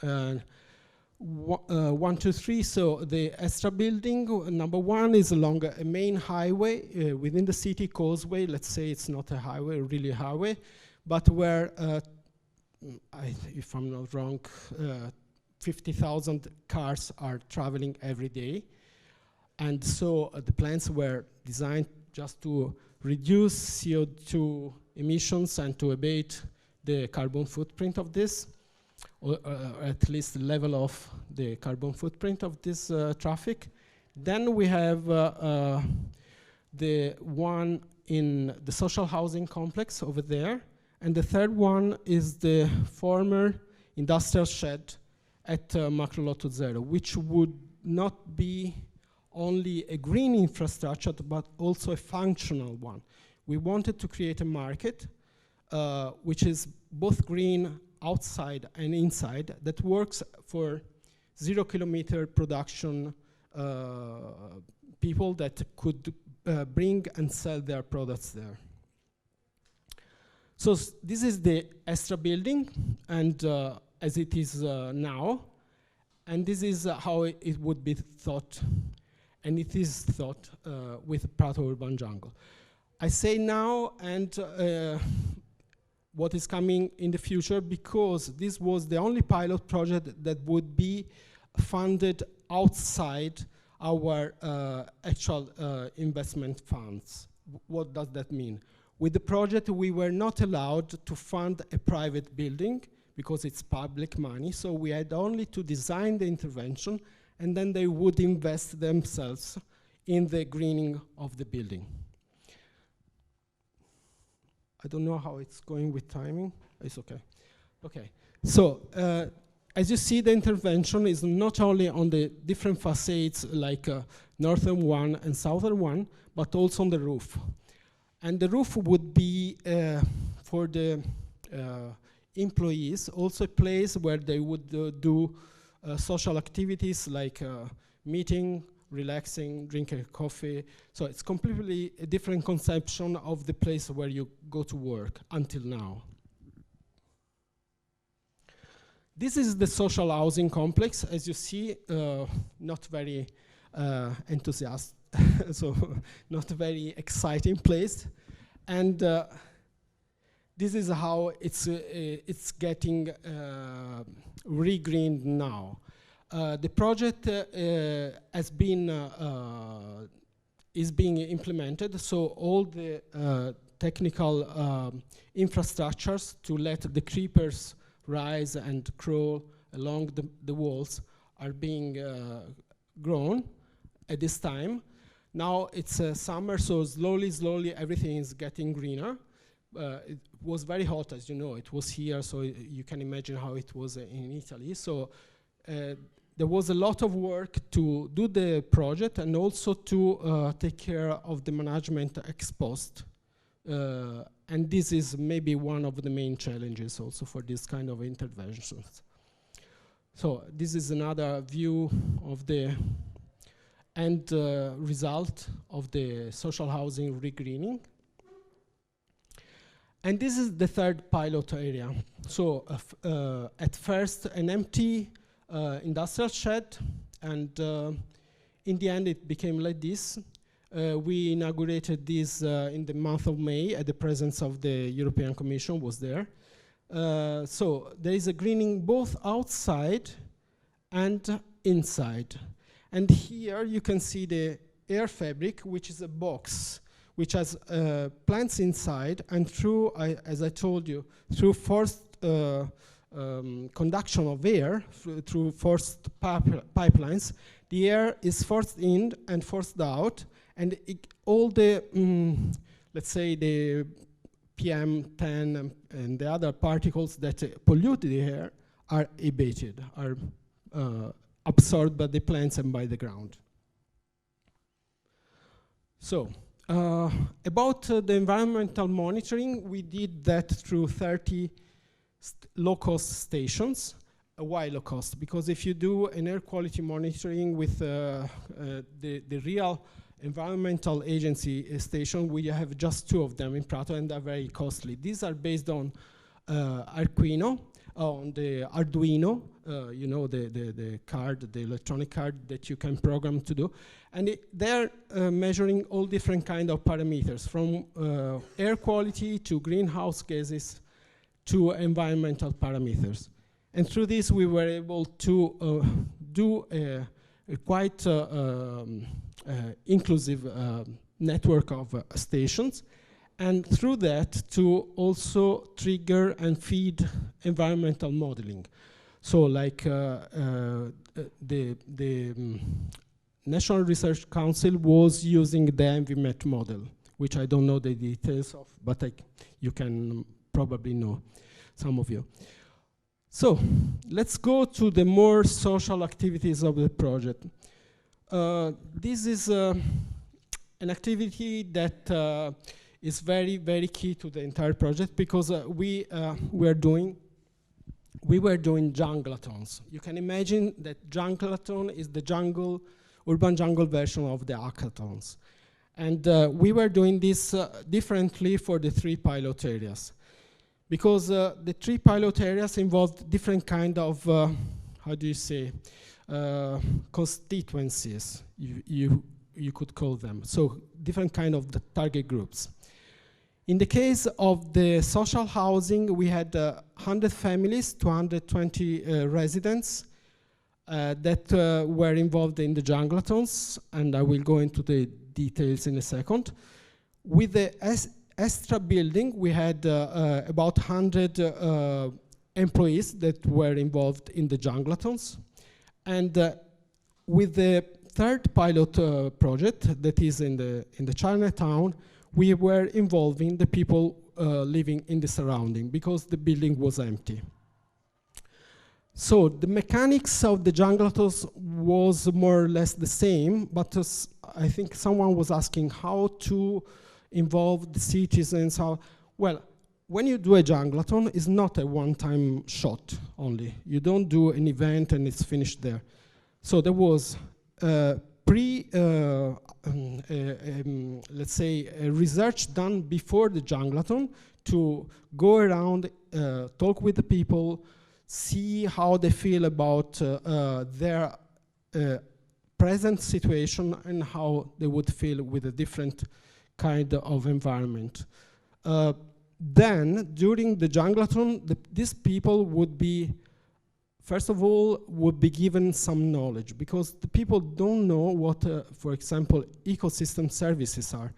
1, 2, 3. So the extra building, number 1 is along a main highway within the city, causeway. Let's say it's not a highway, really a highway, but where, if I'm not wrong, 50,000 cars are traveling every day. And so the plans were designed just to reduce CO2 emissions and to abate the carbon footprint of this, or at least the level of the carbon footprint of this traffic. Then we have the one in the social housing complex over there. And the third one is the former industrial shed at Macrolotto Zero, which would not be only a green infrastructure, but also a functional one. We wanted to create a market which is both green outside and inside, that works for 0 kilometer production people that could bring and sell their products there. So this is the extra building, and as it is now, and this is how it would be thought, and it is thought with Prato Urban Jungle. I say now and what is coming in the future, because this was the only pilot project that would be funded outside our actual investment funds. What does that mean? With the project, we were not allowed to fund a private building because it's public money, so we had only to design the intervention, and then they would invest themselves in the greening of the building. I don't know how it's going with timing. It's okay. Okay. So as you see, the intervention is not only on the different facades like northern one and southern one, but also on the roof. And the roof would be for the employees also a place where they would do social activities like meeting, relaxing, drinking coffee. So it's completely a different conception of the place where you go to work until now. This is the social housing complex. As you see, not very enthusiastic, so not a very exciting place. And this is how it's getting regreened now. The project has been is being implemented, so all the technical infrastructures to let the creepers rise and crawl along the walls are being grown at this time. Now it's summer, so slowly everything is getting greener. It was very hot, as you know. It was here, so you can imagine how it was in Italy. So there was a lot of work to do the project and also to take care of the management ex post. And this is maybe one of the main challenges also for this kind of interventions. So this is another view of the end result of the social housing regreening. And this is the third pilot area. So at first an empty industrial shed, and in the end it became like this. We inaugurated this in the month of May at the presence of the European Commission was there. So there is a greening both outside and inside. And here you can see the air fabric, which is a box which has plants inside, and through, as I told you, through forced conduction of air, through forced pipelines, the air is forced in and forced out, and all the, let's say, the PM10 and the other particles that pollute the air are abated, are absorbed by the plants and by the ground. So, about the environmental monitoring, we did that through 30 low-cost stations. Why low-cost? Because if you do an air quality monitoring with the real environmental agency station, we have just 2 of them in Prato, and they're very costly. These are based on Arduino, you know, the card, the electronic card that you can program to do. And they're measuring all different kind of parameters, from air quality to greenhouse gases to environmental parameters. And through this, we were able to do a quite inclusive network of stations, and through that to also trigger and feed environmental modeling. So like the National Research Council was using the EnviMet model, which I don't know the details of, but you can probably know, some of you. So let's go to the more social activities of the project. This is an activity that is very, very key to the entire project, because we were doing jungleathons. You can imagine that jungleathon is the urban jungle version of the hackathons. And we were doing this differently for the 3 pilot areas, because the 3 pilot areas involved different kind of, how do you say, constituencies, you could call them. So different kind of the target groups. In the case of the social housing, we had 100 families, 220 residents that were involved in the jungleathons, and I will go into the details in a second. With the Estra building, we had about 100 employees that were involved in the jungleathons. And with the third pilot project, that is in the Chinatown, we were involving the people living in the surrounding, because the building was empty. So the mechanics of the jungleathons was more or less the same, but I think someone was asking how to involve the citizens. Well, when you do a jungleathon, it's not a one-time shot only. You don't do an event and it's finished there. So there was let's say, a research done before the jungleathon to go around, talk with the people, see how they feel about their present situation and how they would feel with a different kind of environment. Then, during the jungleathon, these people would be, first of all, would be given some knowledge, because the people don't know what, for example, ecosystem services are.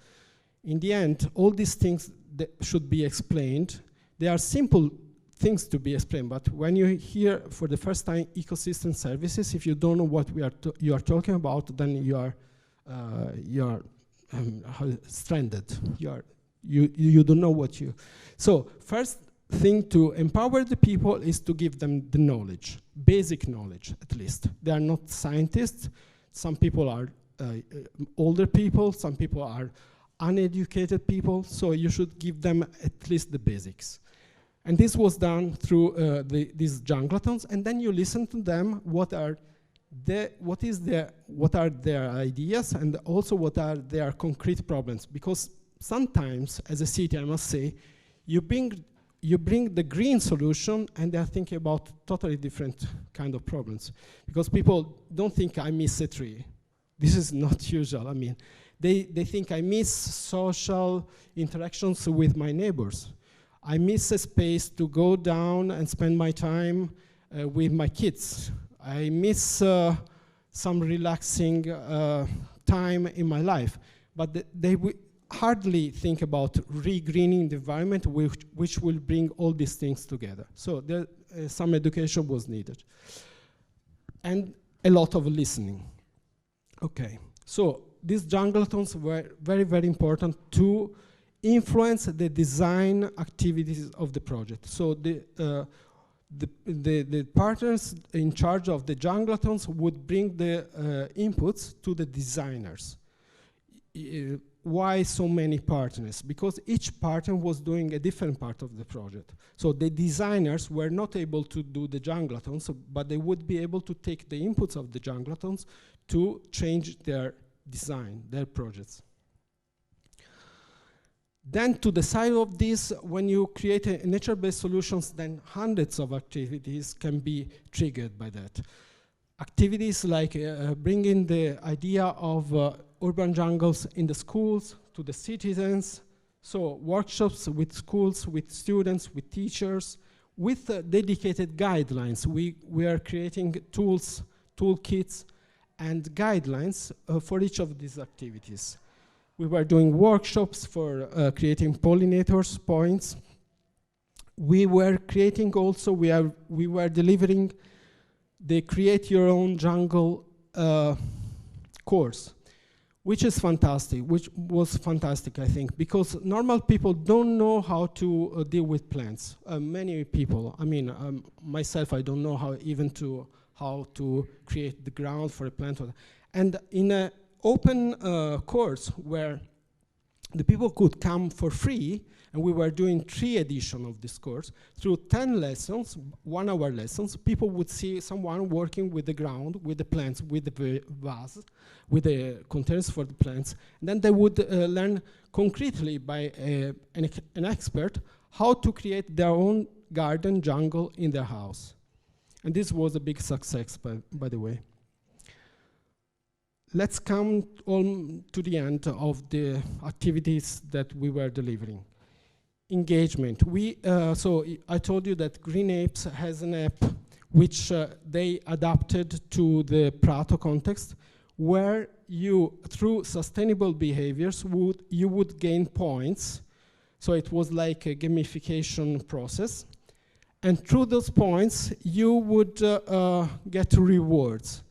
In the end, all these things that should be explained. They are simple things to be explained, but when you hear for the first time ecosystem services, if you don't know what you are talking about, then you are you're stranded. You don't know what you. So first thing to empower the people is to give them the knowledge, basic knowledge at least. They are not scientists. Some people are older people. Some people are uneducated people. So you should give them at least the basics. And this was done through these jungletons, and then you listen to them. What are their ideas, and also what are their concrete problems? Because sometimes, as a city, I must say, you bring the green solution, and they are thinking about totally different kind of problems. Because people don't think I miss a tree. This is not usual. I mean, they think I miss social interactions with my neighbors. I miss a space to go down and spend my time with my kids. I miss some relaxing time in my life. But they hardly think about re-greening the environment, which will bring all these things together. So there, some education was needed. And a lot of listening. Okay, so these jungletons were very, very important to influence the design activities of the project. So the partners in charge of the jungletons would bring the inputs to the designers. Why so many partners? Because each partner was doing a different part of the project. So the designers were not able to do the jungletons, but they would be able to take the inputs of the jungletons to change their design, their projects. Then to the side of this, when you create a nature-based solutions, then hundreds of activities can be triggered by that. Activities like bringing the idea of urban jungles in the schools to the citizens. So workshops with schools, with students, with teachers, with dedicated guidelines. We are creating tools, toolkits, and guidelines for each of these activities. We were doing workshops for creating pollinators points. We were creating also, we were delivering the Create Your Own Jungle course, which is fantastic, which was fantastic, I think, because normal people don't know how to deal with plants. Many people, I mean, myself, I don't know how to create the ground for a plant. And in a open course where the people could come for free, and we were doing 3 editions of this course. Through 10 lessons, 1-hour lessons, people would see someone working with the ground, with the plants, with the vase, with the containers for the plants. And then they would learn concretely by an expert how to create their own garden jungle in their house. And this was a big success, by the way. Let's come on to the end of the activities that we were delivering. Engagement. So I told you that Green Apes has an app which they adapted to the Prato context, where you, through sustainable behaviors, you would gain points. So it was like a gamification process. And through those points, you would get rewards.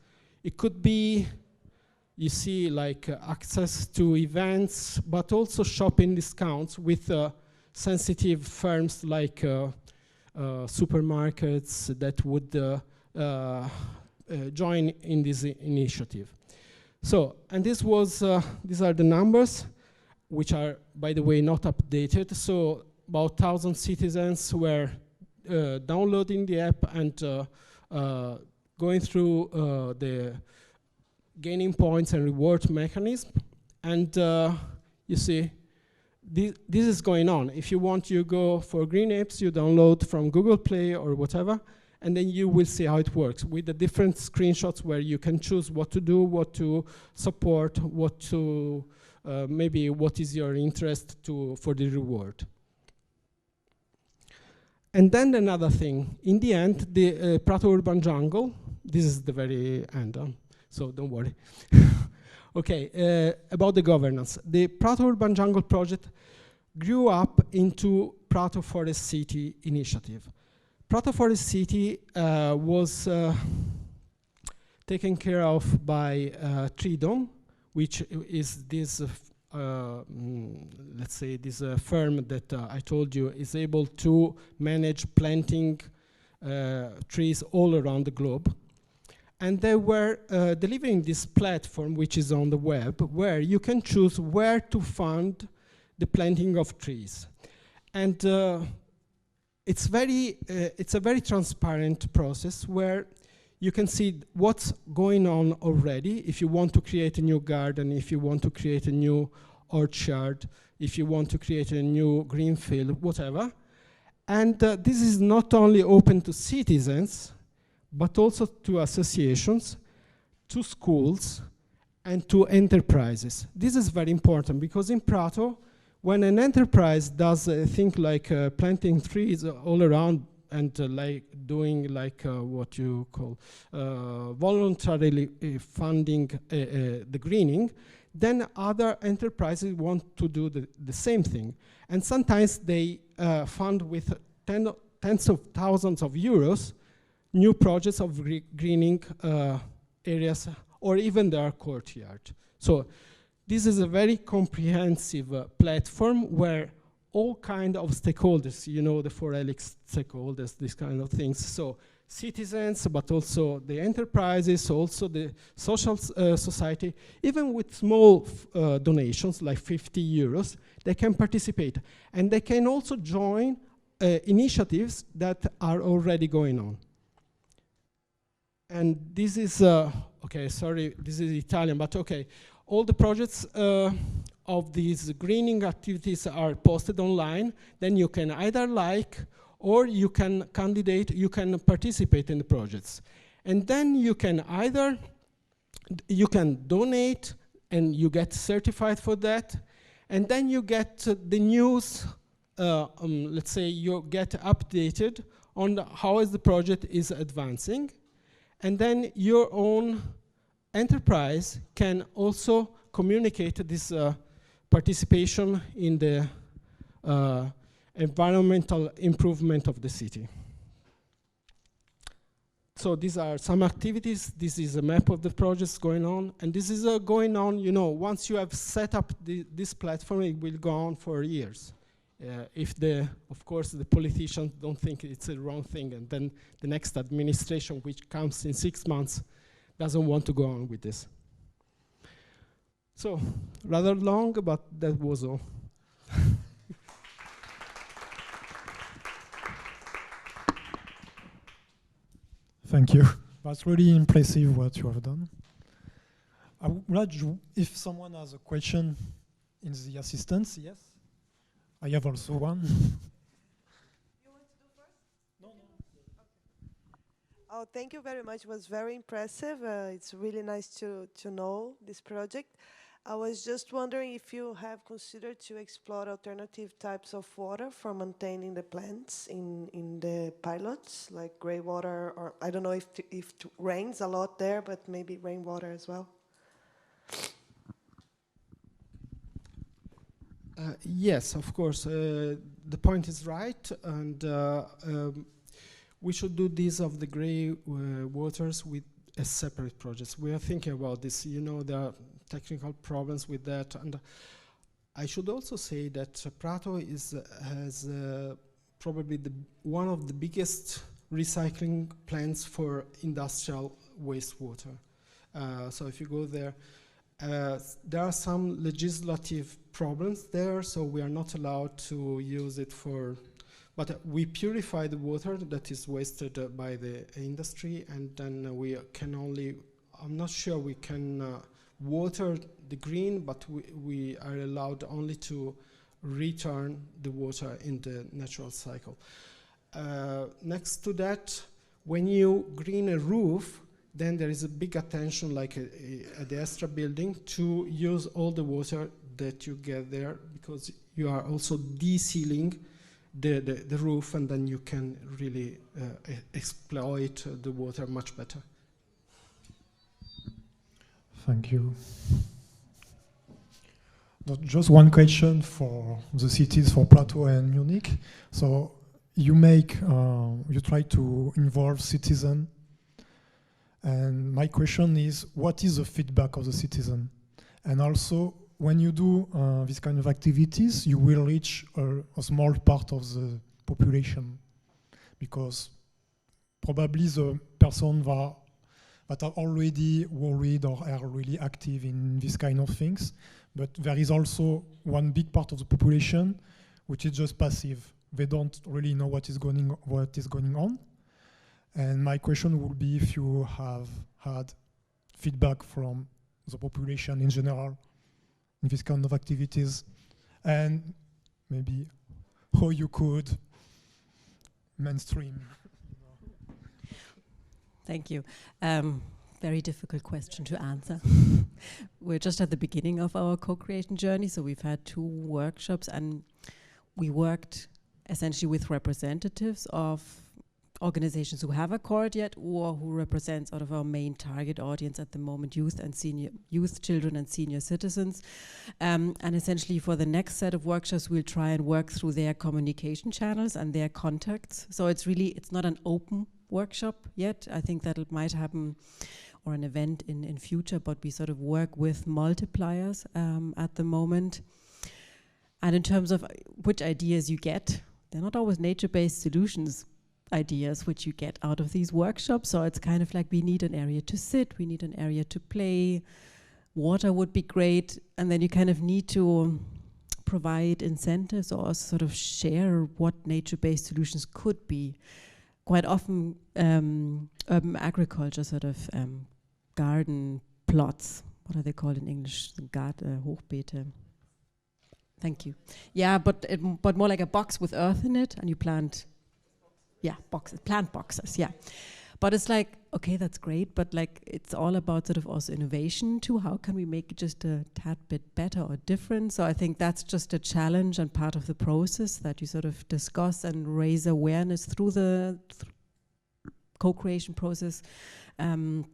It could be, you see, like access to events, but also shopping discounts with sensitive firms like supermarkets that would join in this initiative. So, and this was, these are the numbers, which are, by the way, not updated. So about 1,000 citizens were downloading the app and going through the gaining points and reward mechanism. And you see, this is going on. If you want, you go for Green Apes, you download from Google Play or whatever, and then you will see how it works with the different screenshots where you can choose what to do, what to support, what to, maybe what is your interest for the reward. And then another thing, in the end, the Prato Urban Jungle, this is the very end, so don't worry. Okay, about the governance. The Prato Urban Jungle project grew up into Prato Forest City initiative. Prato Forest City was taken care of by Tridom, which is this, let's say, this firm that I told you is able to manage planting trees all around the globe. And they were delivering this platform, which is on the web, where you can choose where to fund the planting of trees. And it's a very transparent process where you can see what's going on already. If you want to create a new garden, if you want to create a new orchard, if you want to create a new green field, whatever. And this is not only open to citizens, but also to associations, to schools, and to enterprises. This is very important because in Prato, when an enterprise does a thing like planting trees all around and like doing like what you call voluntarily funding the greening, then other enterprises want to do the same thing. And sometimes they fund with tens of thousands of euros new projects of greening areas or even their courtyard. So this is a very comprehensive platform where all kind of stakeholders, you know, the 4Helix stakeholders, these kind of things. So citizens, but also the enterprises, also the social society, even with small donations, like 50 euros, they can participate. And they can also join initiatives that are already going on. And this is, okay, sorry, this is Italian, but okay. All the projects of these greening activities are posted online. Then you can either like, or you can candidate, you can participate in the projects. And then you can either, you can donate and you get certified for that. And then you get the news, let's say you get updated on how is the project is advancing. And then your own enterprise can also communicate this participation in the environmental improvement of the city. So these are some activities. This is a map of the projects going on. And this is going on, you know, once you have set up this platform, it will go on for years. If of course, the politicians don't think it's a wrong thing, and then the next administration, which comes in 6 months, doesn't want to go on with this. So, rather long, but that was all. Thank you. That's really impressive what you have done. I would like if someone has a question in the assistance, yes? I have also one. You want to do first? No. Okay. Oh, thank you very much. It was very impressive. It's really nice to know this project. I was just wondering if you have considered to explore alternative types of water for maintaining the plants in the pilots, like grey water, or I don't know if it rains a lot there, but maybe rainwater as well. Yes, of course. The point is right, and we should do this of the grey waters with a separate projects. We are thinking about this. You know, there are technical problems with that, and I should also say that Prato has probably one of the biggest recycling plants for industrial wastewater. So if you go there, there are some legislative problems there, so we are not allowed to use it for, but we purify the water that is wasted by the industry, and then we can only, I'm not sure we can water the green, but we are allowed only to return the water in the natural cycle. Next to that, when you green a roof, then there is a big attention, like at the extra building, to use all the water that you get there, because you are also de-sealing the roof, and then you can really exploit the water much better. Thank you. Just one question for the cities, for Prato and Munich. So you try to involve citizens. And my question is, what is the feedback of the citizen? And also, when you do this kind of activities, you will reach a small part of the population, because probably the person that are already worried or are really active in this kind of things, but there is also one big part of the population which is just passive. They don't really know what is going on. And my question would be if you have had feedback from the population in general in this kind of activities, and maybe how you could mainstream. Thank you. Very difficult question to answer. We're just at the beginning of our co-creation journey, so we've had 2 workshops, and we worked essentially with representatives of organizations who have a court yet, or who represent sort of our main target audience at the moment, youth, children and senior citizens. And essentially for the next set of workshops, we'll try and work through their communication channels and their contacts. So it's not an open workshop yet. I think that it might happen, or an event in future, but we sort of work with multipliers at the moment. And in terms of which ideas you get, they're not always nature-based solutions ideas which you get out of these workshops. So it's kind of like, we need an area to sit, we need an area to play, water would be great, and then you kind of need to provide incentives or sort of share what nature-based solutions could be. Quite often urban agriculture, sort of garden plots, what are they called in English? Hochbeete. Thank you. Yeah, but more like a box with earth in it, and you plant, plant boxes, yeah. But it's like, okay, that's great, but like it's all about sort of also innovation too. How can we make it just a tad bit better or different? So I think that's just a challenge and part of the process that you sort of discuss and raise awareness through the co-creation process, and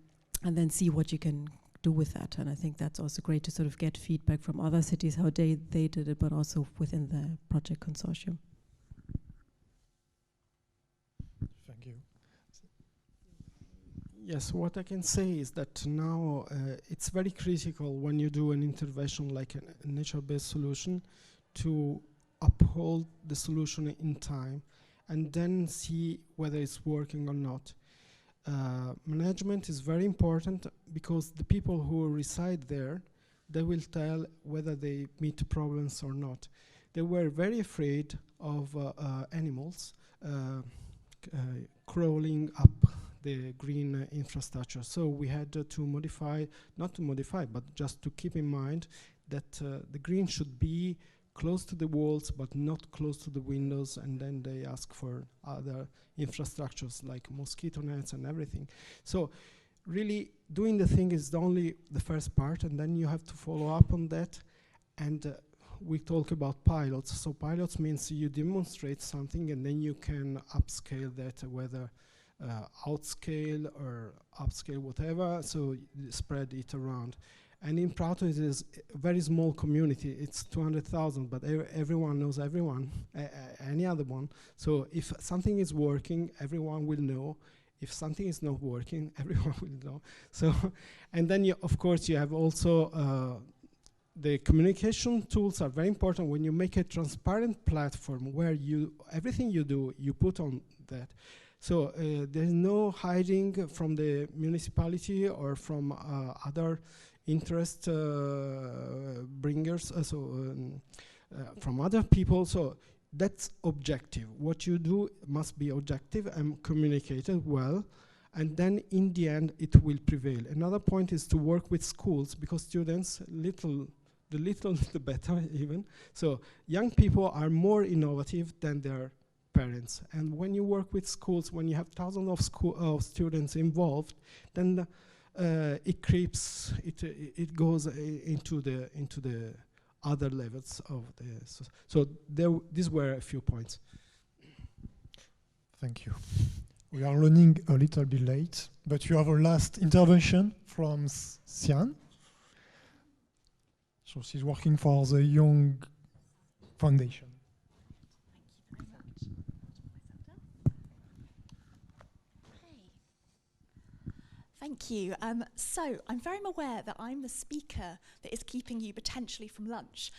then see what you can do with that. And I think that's also great to sort of get feedback from other cities, how they did it, but also within the project consortium. Thank you. Yes, what I can say is that now it's very critical when you do an intervention like a nature-based solution to uphold the solution in time and then see whether it's working or not. Management is very important because the people who reside there, they will tell whether they meet problems or not. They were very afraid of animals crawling up the green infrastructure. So we had to modify, not to modify, but just to keep in mind that the green should be close to the walls, but not close to the windows, and then they ask for other infrastructures like mosquito nets and everything. So really doing the thing is only the first part, and then you have to follow up on that. And we talk about pilots. So pilots means you demonstrate something and then you can upscale that, whether outscale or upscale, whatever, so spread it around. And in Prato, it is a very small community. It's 200,000, but everyone knows everyone, any other one. So if something is working, everyone will know. If something is not working, everyone will know. So, and then you, of course, you have also the communication tools are very important. When you make a transparent platform where everything you do, you put on that. So there's no hiding from the municipality or from other interest bringers, from other people. So that's objective. What you do must be objective and communicated well, and then in the end it will prevail. Another point is to work with schools, because students, the little the better even. So young people are more innovative than their parents, and when you work with schools, when you have thousands of students involved, then it creeps, it goes into the other levels of the. So these were a few points. Thank you. We are running a little bit late, but you have a last intervention from Sian. So she's working for the Young Foundation. Thank you. So I'm very aware that I'm the speaker that is keeping you potentially from lunch.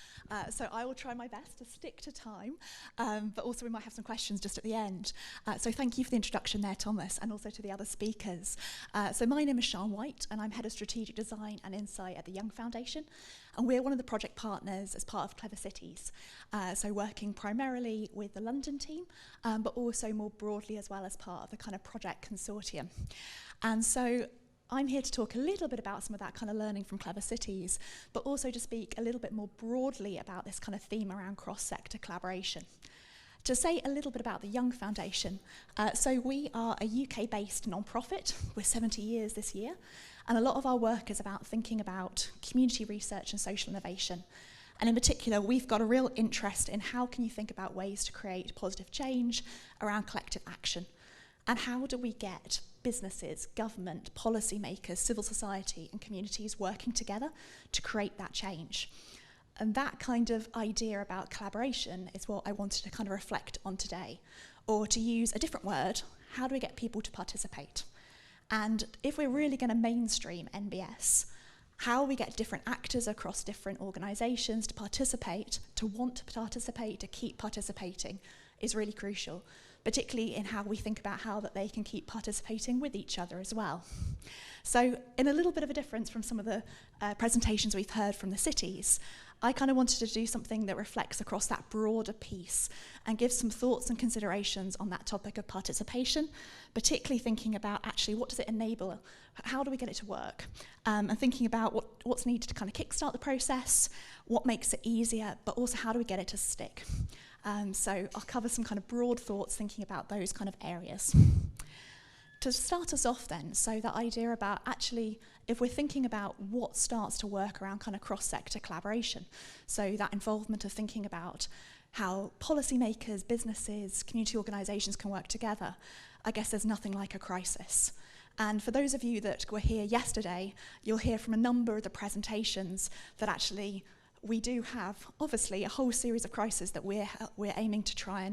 So I will try my best to stick to time, but also we might have some questions just at the end. So thank you for the introduction there, Thomas, and also to the other speakers. So my name is Sian White, and I'm Head of Strategic Design and Insight at the Young Foundation. And we're one of the project partners as part of Clever Cities. So working primarily with the London team, but also more broadly as well as part of the kind of project consortium. And so I'm here to talk a little bit about some of that kind of learning from Clever Cities, but also to speak a little bit more broadly about this kind of theme around cross-sector collaboration. To say a little bit about the Young Foundation, so we are a UK-based non-profit. We're 70 years this year, and a lot of our work is about thinking about community research and social innovation. And in particular, we've got a real interest in how can you think about ways to create positive change around collective action. And how do we get businesses, government, policymakers, civil society, and communities working together to create that change? And that kind of idea about collaboration is what I wanted to kind of reflect on today. Or to use a different word, how do we get people to participate? And if we're really going to mainstream NBS, how we get different actors across different organisations to participate, to want to participate, to keep participating, is really crucial, particularly in how we think about how that they can keep participating with each other as well. So in a little bit of a difference from some of the presentations we've heard from the cities, I kind of wanted to do something that reflects across that broader piece and give some thoughts and considerations on that topic of participation, particularly thinking about actually what does it enable, how do we get it to work, and thinking about what's needed to kind of kickstart the process, what makes it easier, but also how do we get it to stick. So I'll cover some kind of broad thoughts thinking about those kind of areas. To start us off then, so that idea about actually, if we're thinking about what starts to work around kind of cross-sector collaboration, so that involvement of thinking about how policymakers, businesses, community organisations can work together, I guess there's nothing like a crisis. And for those of you that were here yesterday, you'll hear from a number of the presentations that actually we do have, obviously, a whole series of crises that we're aiming to try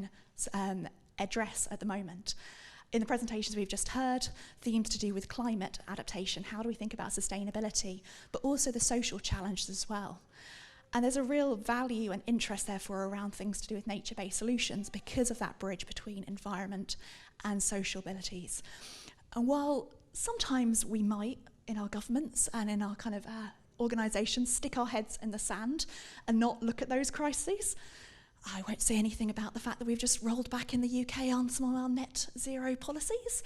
and address at the moment. In the presentations we've just heard, themes to do with climate adaptation, how do we think about sustainability, but also the social challenges as well. And there's a real value and interest, therefore, around things to do with nature-based solutions because of that bridge between environment and social abilities. And while sometimes we might, in our governments and in our kind of organisations, stick our heads in the sand and not look at those crises, I won't say anything about the fact that we've just rolled back in the UK on some of our net zero policies,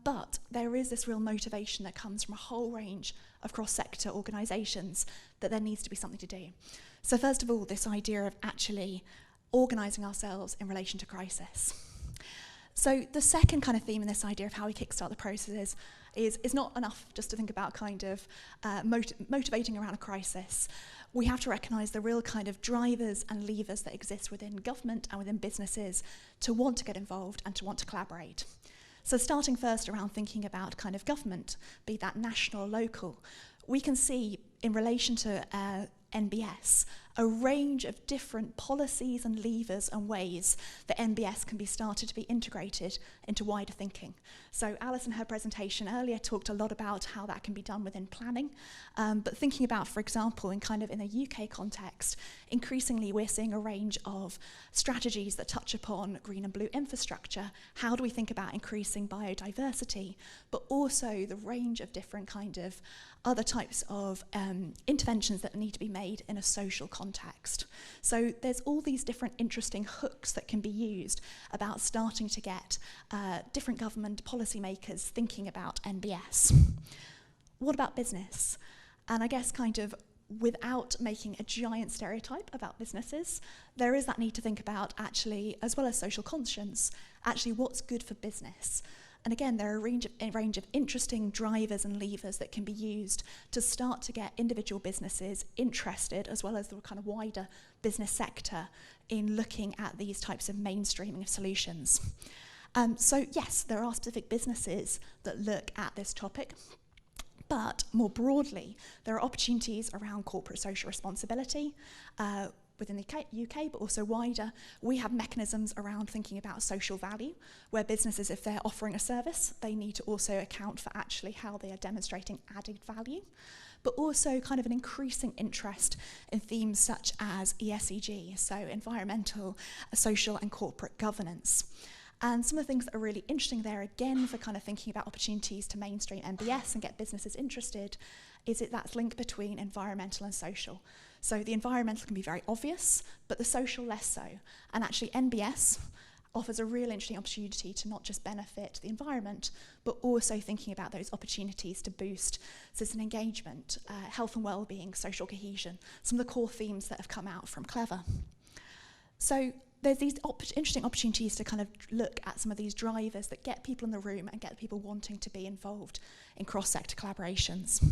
but there is this real motivation that comes from a whole range of cross-sector organisations that there needs to be something to do. So first of all, this idea of actually organising ourselves in relation to crisis. So the second kind of theme in this idea of how we kickstart the processes is not enough just to think about kind of motivating around a crisis. We have to recognise the real kind of drivers and levers that exist within government and within businesses to want to get involved and to want to collaborate. So starting first around thinking about kind of government, be that national or local, we can see in relation to NBS a range of different policies and levers and ways that NBS can be started to be integrated into wider thinking. So Alice in her presentation earlier talked a lot about how that can be done within planning, but thinking about, for example, in kind of in a UK context, increasingly we're seeing a range of strategies that touch upon green and blue infrastructure. How do we think about increasing biodiversity, but also the range of different kind of other types of interventions that need to be made in a social context. So there's all these different interesting hooks that can be used about starting to get different government policymakers thinking about NBS. What about business? And I guess kind of without making a giant stereotype about businesses, there is that need to think about actually, as well as social conscience, actually what's good for business. And again, there are a range of interesting drivers and levers that can be used to start to get individual businesses interested, as well as the kind of wider business sector, in looking at these types of mainstreaming of solutions. So yes, there are specific businesses that look at this topic, but more broadly, there are opportunities around corporate social responsibility. within the UK, but also wider, we have mechanisms around thinking about social value, where businesses, if they're offering a service, they need to also account for actually how they are demonstrating added value, but also kind of an increasing interest in themes such as ESG, so environmental, social and corporate governance. And some of the things that are really interesting there, again, for kind of thinking about opportunities to mainstream NBS and get businesses interested, is that link between environmental and social. So the environmental can be very obvious, but the social less so. And actually NBS offers a real interesting opportunity to not just benefit the environment, but also thinking about those opportunities to boost citizen engagement, health and well-being, social cohesion, some of the core themes that have come out from Clever. So there's these interesting opportunities to kind of look at some of these drivers that get people in the room and get people wanting to be involved in cross-sector collaborations.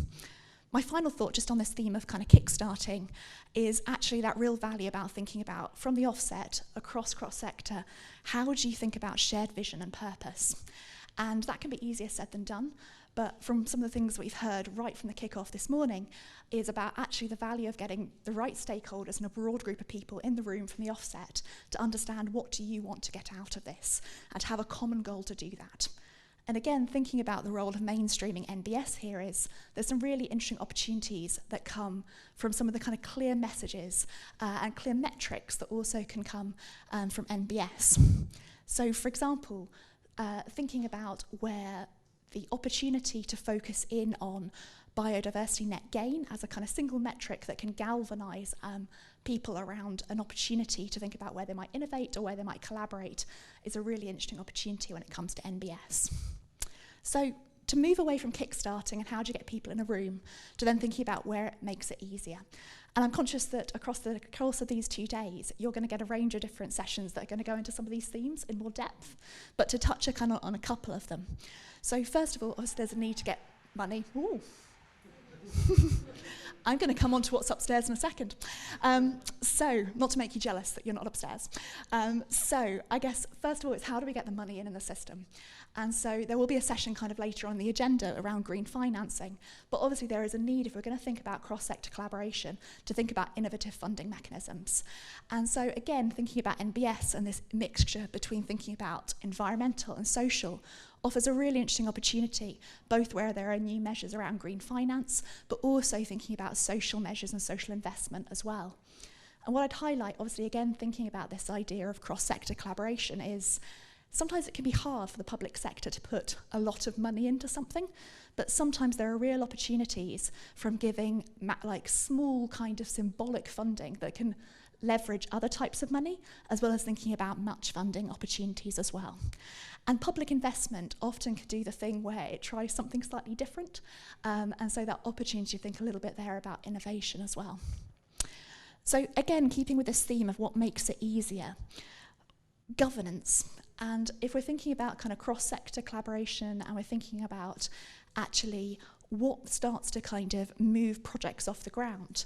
My final thought just on this theme of kind of kickstarting is actually that real value about thinking about, from the offset, across cross-sector, how do you think about shared vision and purpose? And that can be easier said than done, but from some of the things we've heard right from the kickoff this morning is about actually the value of getting the right stakeholders and a broad group of people in the room from the offset to understand what do you want to get out of this and to have a common goal to do that. And again, thinking about the role of mainstreaming NBS here is there's some really interesting opportunities that come from some of the kind of clear messages and clear metrics that also can come from NBS. So for example, thinking about where the opportunity to focus in on biodiversity net gain as a kind of single metric that can galvanise people around an opportunity to think about where they might innovate or where they might collaborate is a really interesting opportunity when it comes to NBS. So to move away from kickstarting and how do you get people in a room to then thinking about where it makes it easier. And I'm conscious that across the course of these 2 days, you're going to get a range of different sessions that are going to go into some of these themes in more depth, but to touch on a couple of them. So first of all, obviously there's a need to get money. Ooh. I'm going to come on to what's upstairs in a second. So, not to make you jealous that you're not upstairs. So, I guess, first of all, it's how do we get the money in the system? And so there will be a session kind of later on the agenda around green financing. But obviously there is a need, if we're going to think about cross-sector collaboration, to think about innovative funding mechanisms. And so, again, thinking about NBS and this mixture between thinking about environmental and social offers a really interesting opportunity, both where there are new measures around green finance, but also thinking about social measures and social investment as well. And what I'd highlight, obviously, again, thinking about this idea of cross-sector collaboration is sometimes it can be hard for the public sector to put a lot of money into something, but sometimes there are real opportunities from giving like small kind of symbolic funding that can leverage other types of money, as well as thinking about match funding opportunities as well. And public investment often can do the thing where it tries something slightly different, and so that opportunity to think a little bit there about innovation as well. So again, keeping with this theme of what makes it easier, governance. And if we're thinking about kind of cross-sector collaboration and we're thinking about actually what starts to kind of move projects off the ground,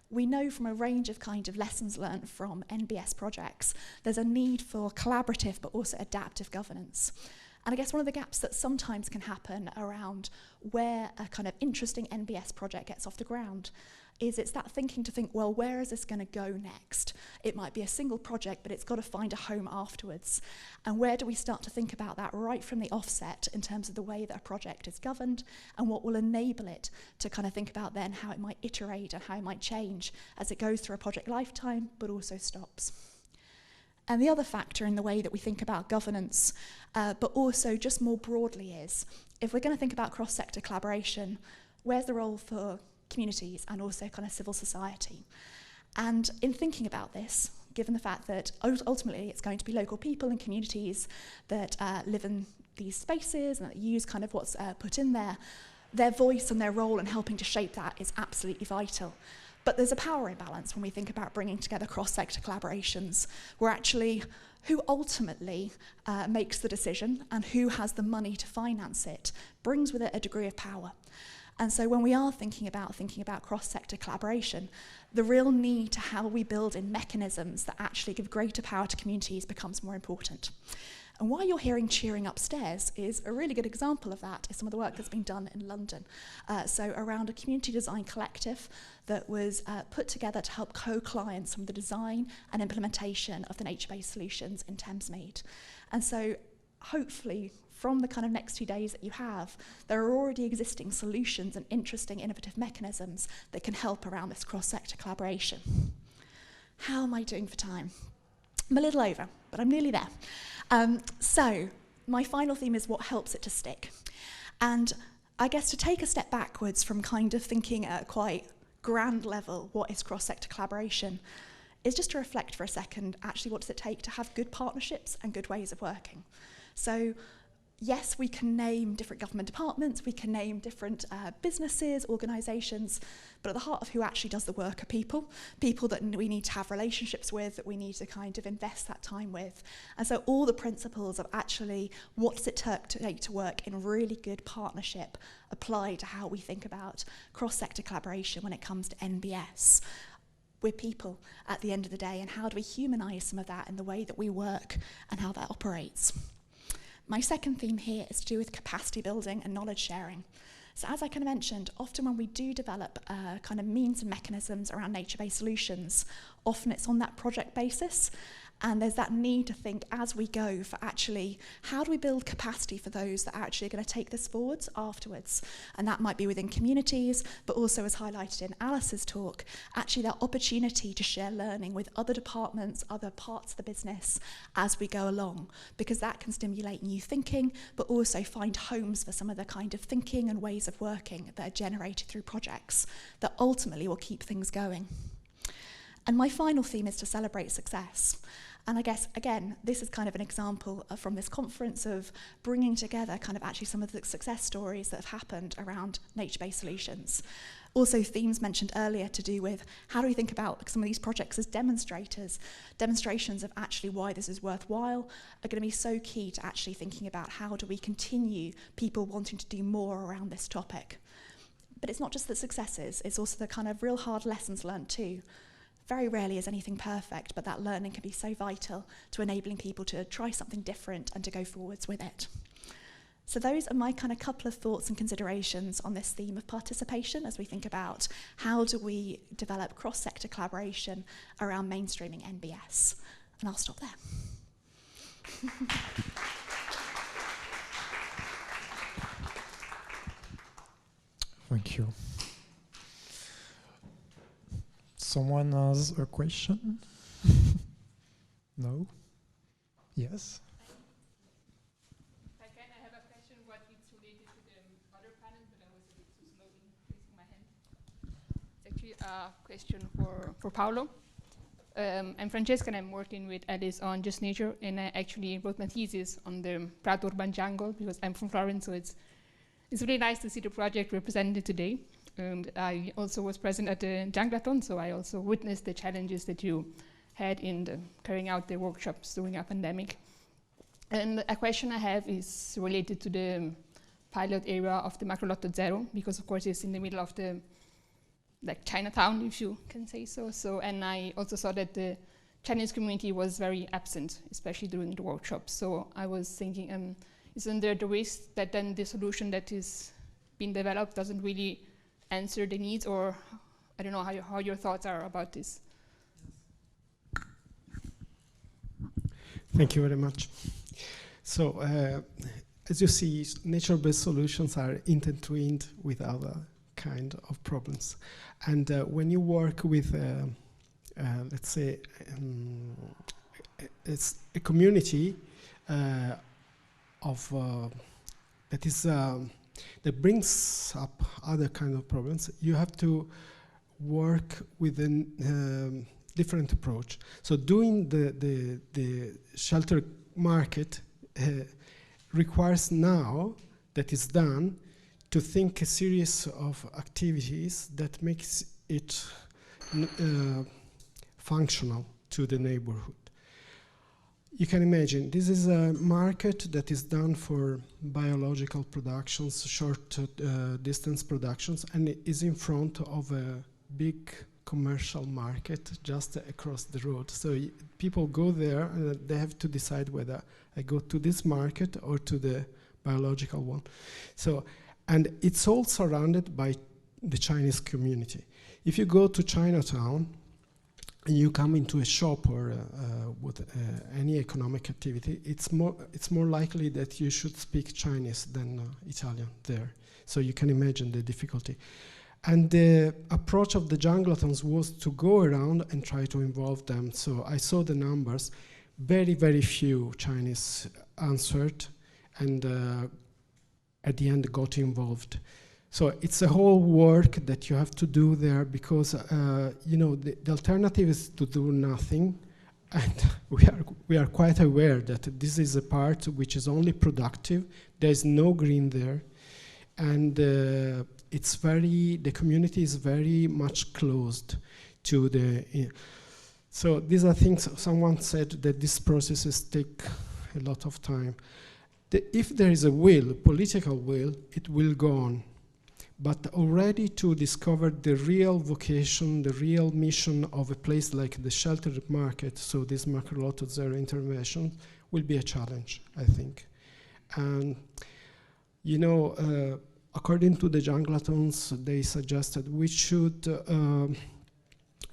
we know from a range of kind of lessons learned from NBS projects, there's a need for collaborative but also adaptive governance. And I guess one of the gaps that sometimes can happen around where a kind of interesting NBS project gets off the ground is it's that thinking to think, well, where is this going to go next? It might be a single project, but it's got to find a home afterwards. And where do we start to think about that right from the offset in terms of the way that a project is governed and what will enable it to kind of think about then how it might iterate and how it might change as it goes through a project lifetime, but also stops. And the other factor in the way that we think about governance, but also just more broadly is, if we're going to think about cross-sector collaboration, where's the role for communities and also kind of civil society? And in thinking about this, given the fact that ultimately it's going to be local people and communities that live in these spaces and that use kind of what's put in there, their voice and their role in helping to shape that is absolutely vital. But there's a power imbalance when we think about bringing together cross-sector collaborations, where actually who ultimately makes the decision and who has the money to finance it brings with it a degree of power. And so when we are thinking about cross-sector collaboration, the real need to how we build in mechanisms that actually give greater power to communities becomes more important. And why you're hearing cheering upstairs is a really good example of that, is some of the work that's been done in London. So around a community design collective that was put together to help co-client some of the design and implementation of the nature-based solutions in Thamesmead. And so hopefully from the kind of next 2 days that you have, there are already existing solutions and interesting innovative mechanisms that can help around this cross-sector collaboration. How am I doing for time? I'm a little over, but I'm nearly there. So my final theme is what helps it to stick. And I guess to take a step backwards from kind of thinking at a quite grand level, what is cross-sector collaboration, is just to reflect for a second, actually what does it take to have good partnerships and good ways of working. So yes, we can name different government departments, we can name different businesses, organisations, but at the heart of who actually does the work are people, people that we need to have relationships with, that we need to kind of invest that time with. And so all the principles of actually what does it take to work in really good partnership apply to how we think about cross-sector collaboration when it comes to NBS. We're people at the end of the day, and how do we humanise some of that in the way that we work and how that operates? My second theme here is to do with capacity building and knowledge sharing. So as I kind of mentioned, often when we do develop kind of means and mechanisms around nature-based solutions, often it's on that project basis. And there's that need to think as we go for actually, how do we build capacity for those that are actually going to take this forwards afterwards? And that might be within communities, but also as highlighted in Alice's talk, actually that opportunity to share learning with other departments, other parts of the business as we go along, because that can stimulate new thinking, but also find homes for some of the kind of thinking and ways of working that are generated through projects that ultimately will keep things going. And my final theme is to celebrate success. And I guess, again, this is kind of an example from this conference of bringing together kind of actually some of the success stories that have happened around nature-based solutions. Also themes mentioned earlier to do with how do we think about some of these projects as demonstrations of actually why this is worthwhile are going to be so key to actually thinking about how do we continue people wanting to do more around this topic. But it's not just the successes, it's also the kind of real hard lessons learned too. Very rarely is anything perfect, but that learning can be so vital to enabling people to try something different and to go forwards with it. So those are my kind of couple of thoughts and considerations on this theme of participation as we think about how do we develop cross-sector collaboration around mainstreaming NBS. And I'll stop there. Thank you. Someone has a question? No? Yes? I have a question, but it's related to the other panel, but I was a bit too slow in raising my hand. It's actually a question for Paolo. I'm Francesca and I'm working with Alice on Just Nature, and I actually wrote my thesis on the Prato Urban Jungle because I'm from Florence, so it's really nice to see the project represented today. And I also was present at the Junglathon, so I also witnessed the challenges that you had in carrying out the workshops during a pandemic. And a question I have is related to the pilot area of the Macrolotto Zero, because of course it's in the middle of the Chinatown, if you can say so. And I also saw that the Chinese community was very absent, especially during the workshops. So I was thinking, isn't there the risk that then the solution that is being developed doesn't really answer the needs, or I don't know how your thoughts are about this? Thank you very much. So, as you see, nature-based solutions are intertwined with other kind of problems. And when you work with, let's say, it's a community of that brings up other kind of problems, you have to work with a different approach. So doing the shelter market requires now that is done to think a series of activities that makes it functional to the neighborhood. you can imagine, this is a market that is done for biological productions, short distance productions, and it is in front of a big commercial market just across the road. So people go there and they have to decide whether I go to this market or to the biological one. So, and it's all surrounded by the Chinese community. If you go to Chinatown, and you come into a shop or with any economic activity, it's more likely that you should speak Chinese than Italian there. So you can imagine the difficulty. And the approach of the junglatons was to go around and try to involve them. So I saw the numbers. Very, very few Chinese answered, and at the end got involved. So it's a whole work that you have to do there, because you know, the alternative is to do nothing, and we are quite aware that this is a part which is only productive. There is no green there, and the community is very much closed to the. So these are things. Someone said that these processes take a lot of time. If there is a will, political will, it will go on. But already to discover the real vocation, the real mission of a place like the sheltered market, so this macro lot of zero intervention, will be a challenge, I think. And, you know, according to the junglatons, they suggested we should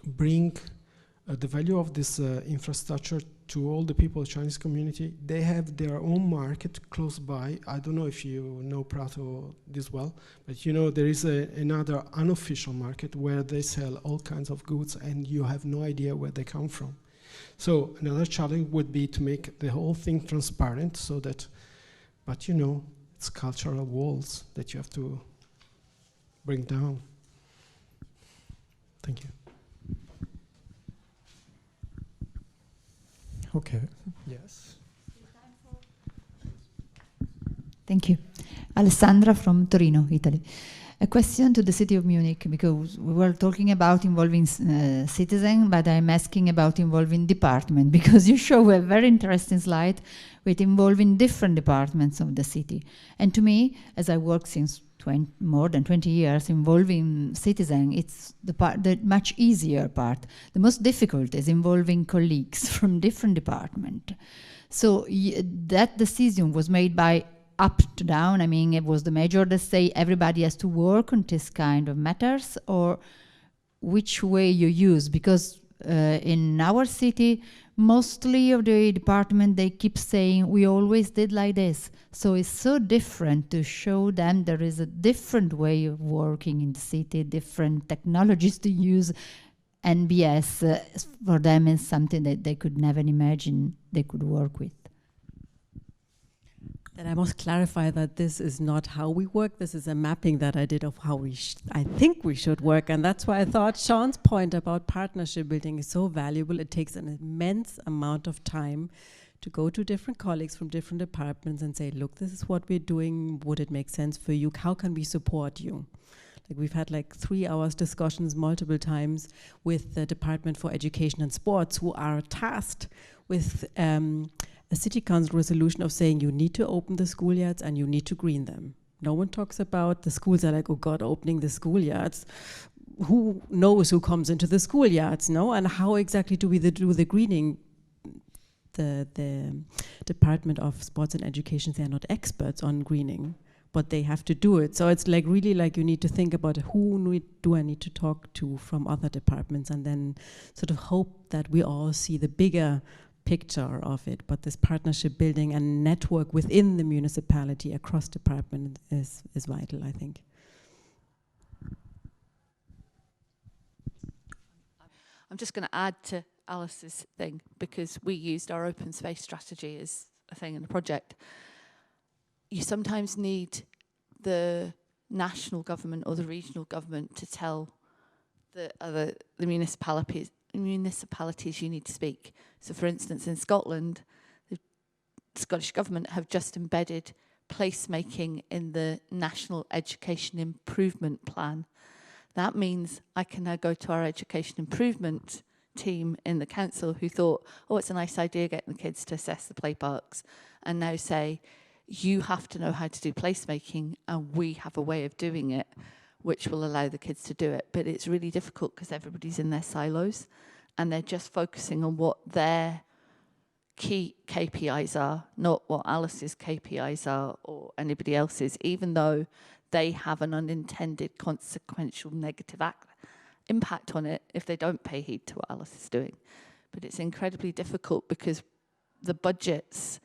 bring the value of this infrastructure to all the people of the Chinese community. They have their own market close by. I don't know if you know Prato this well, but you know there is another unofficial market where they sell all kinds of goods and you have no idea where they come from. So another challenge would be to make the whole thing transparent, so that, but you know, it's cultural walls that you have to bring down. Thank you. Okay, yes. Thank you. Alessandra from Torino, Italy. A question to the city of Munich, because we were talking about involving citizens, but I'm asking about involving department, because you show a very interesting slide with involving different departments of the city. And to me, as I work since more than 20 years, involving citizens, it's the much easier part. The most difficult is involving colleagues from different departments. So that decision was made by up to down. I mean, it was the major that say everybody has to work on this kind of matters, or which way you use? Because in our city, mostly of the department, they keep saying, we always did like this. So it's so different to show them there is a different way of working in the city, different technologies to use. NBS for them is something that they could never imagine they could work with. And I must clarify that this is not how we work. This is a mapping that I did of how I think we should work. And that's why I thought Sean's point about partnership building is so valuable. It takes an immense amount of time to go to different colleagues from different departments and say, look, this is what we're doing. Would it make sense for you? How can we support you? Like, we've had like 3 hours discussions multiple times with the Department for Education and Sports, who are tasked with a city council resolution of saying you need to open the schoolyards and you need to green them. No one talks about the schools are like, oh God, opening the schoolyards. Who knows who comes into the schoolyards, no? And how exactly do we do the greening? The Department of Sports and Education, they are not experts on greening, but they have to do it. So it's like really like you need to think about who do I need to talk to from other departments, and then sort of hope that we all see the bigger picture of it. But this partnership building and network within the municipality across department is vital, I think. I'm just going to add to Alice's thing, because we used our open space strategy as a thing in the project. You sometimes need the national government or the regional government to tell the municipalities you need to speak. So for instance, in Scotland, the Scottish government have just embedded placemaking in the National Education Improvement Plan. That means I can now go to our education improvement team in the council who thought, oh, it's a nice idea getting the kids to assess the play parks, and now say, you have to know how to do placemaking, and we have a way of doing it which will allow the kids to do it. But it's really difficult because everybody's in their silos and they're just focusing on what their key KPIs are, not what Alice's KPIs are or anybody else's, even though they have an unintended consequential negative impact on it if they don't pay heed to what Alice is doing. But it's incredibly difficult because the budgets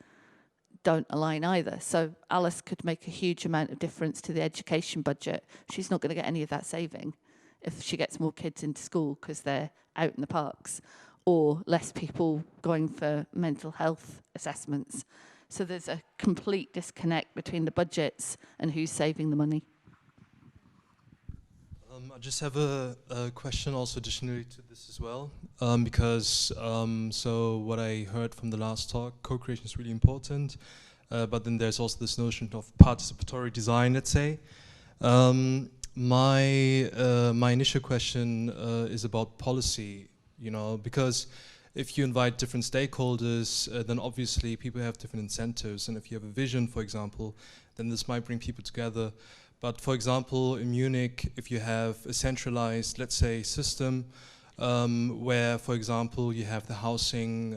don't align either. So Alice could make a huge amount of difference to the education budget. She's not going to get any of that saving if she gets more kids into school because they're out in the parks, or less people going for mental health assessments. So there's a complete disconnect between the budgets and who's saving the money. I just have a question also additionally to this as well, because so what I heard from the last talk, co-creation is really important, but then there's also this notion of participatory design, let's say. My initial question is about policy, you know, because if you invite different stakeholders, then obviously people have different incentives, and if you have a vision, for example, then this might bring people together. But for example, in Munich, if you have a centralized, let's say, system where, for example, you have the housing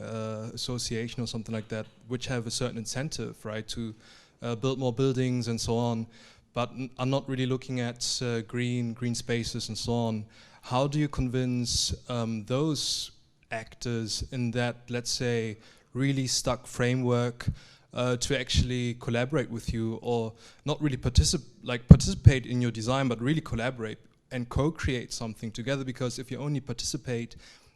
association or something like that, which have a certain incentive, right, to build more buildings and so on, but are not really looking at green spaces and so on, how do you convince those actors in that, let's say, really stuck framework to actually collaborate with you, or not really participate in your design, but really collaborate and co-create something together? Because if you only participate,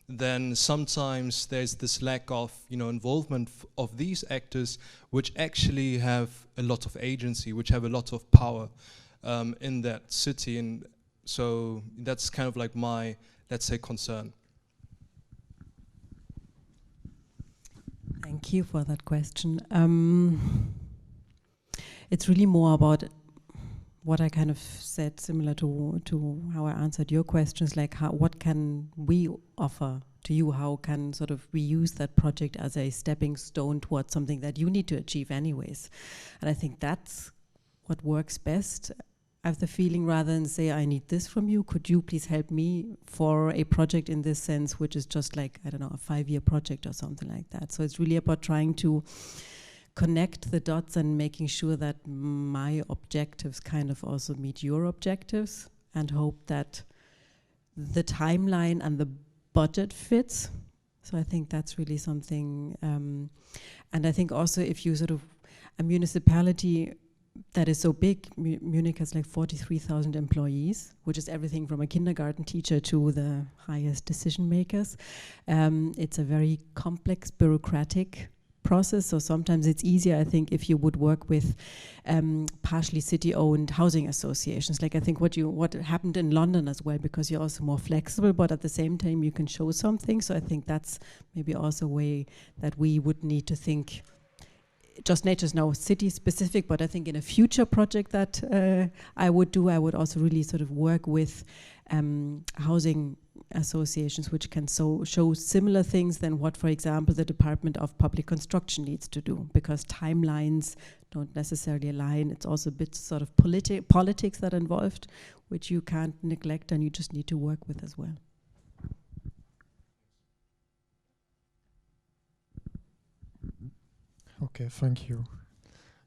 then sometimes there's this lack of, you know, involvement of these actors, which actually have a lot of agency, which have a lot of power in that city. And so that's kind of like my, let's say, concern. Thank you for that question. It's really more about what I kind of said, similar to how I answered your questions, like what can we offer to you? How can sort of we use that project as a stepping stone towards something that you need to achieve anyways? And I think that's what works best. I have the feeling, rather than say, I need this from you, could you please help me for a project in this sense, which is just like, I don't know, a 5-year project or something like that. So it's really about trying to connect the dots and making sure that my objectives kind of also meet your objectives, and hope that the timeline and the budget fits. So I think that's really something. And I think also if you sort of, a municipality that is so big, Munich has like 43,000 employees, which is everything from a kindergarten teacher to the highest decision makers. It's a very complex, bureaucratic process. So sometimes it's easier, I think, if you would work with partially city-owned housing associations. Like I think what happened in London as well, because you're also more flexible, but at the same time you can show something. So I think that's maybe also a way that we would need to think. Just Nature's now city specific, but I think in a future project that I would also really sort of work with housing associations which can show similar things than what, for example, the Department of Public Construction needs to do, because timelines don't necessarily align. It's also a bit sort of politics that are involved, which you can't neglect and you just need to work with as well. Okay, thank you.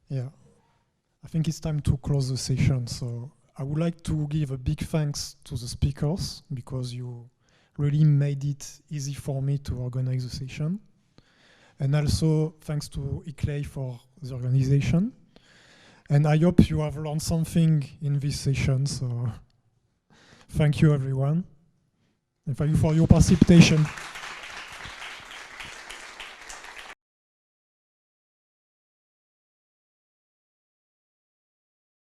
Yeah, I think it's time to close the session. So I would like to give a big thanks to the speakers, because you really made it easy for me to organize the session. And also thanks to ICLEI for the organization. And I hope you have learned something in this session. So thank you, everyone. And thank you for your participation.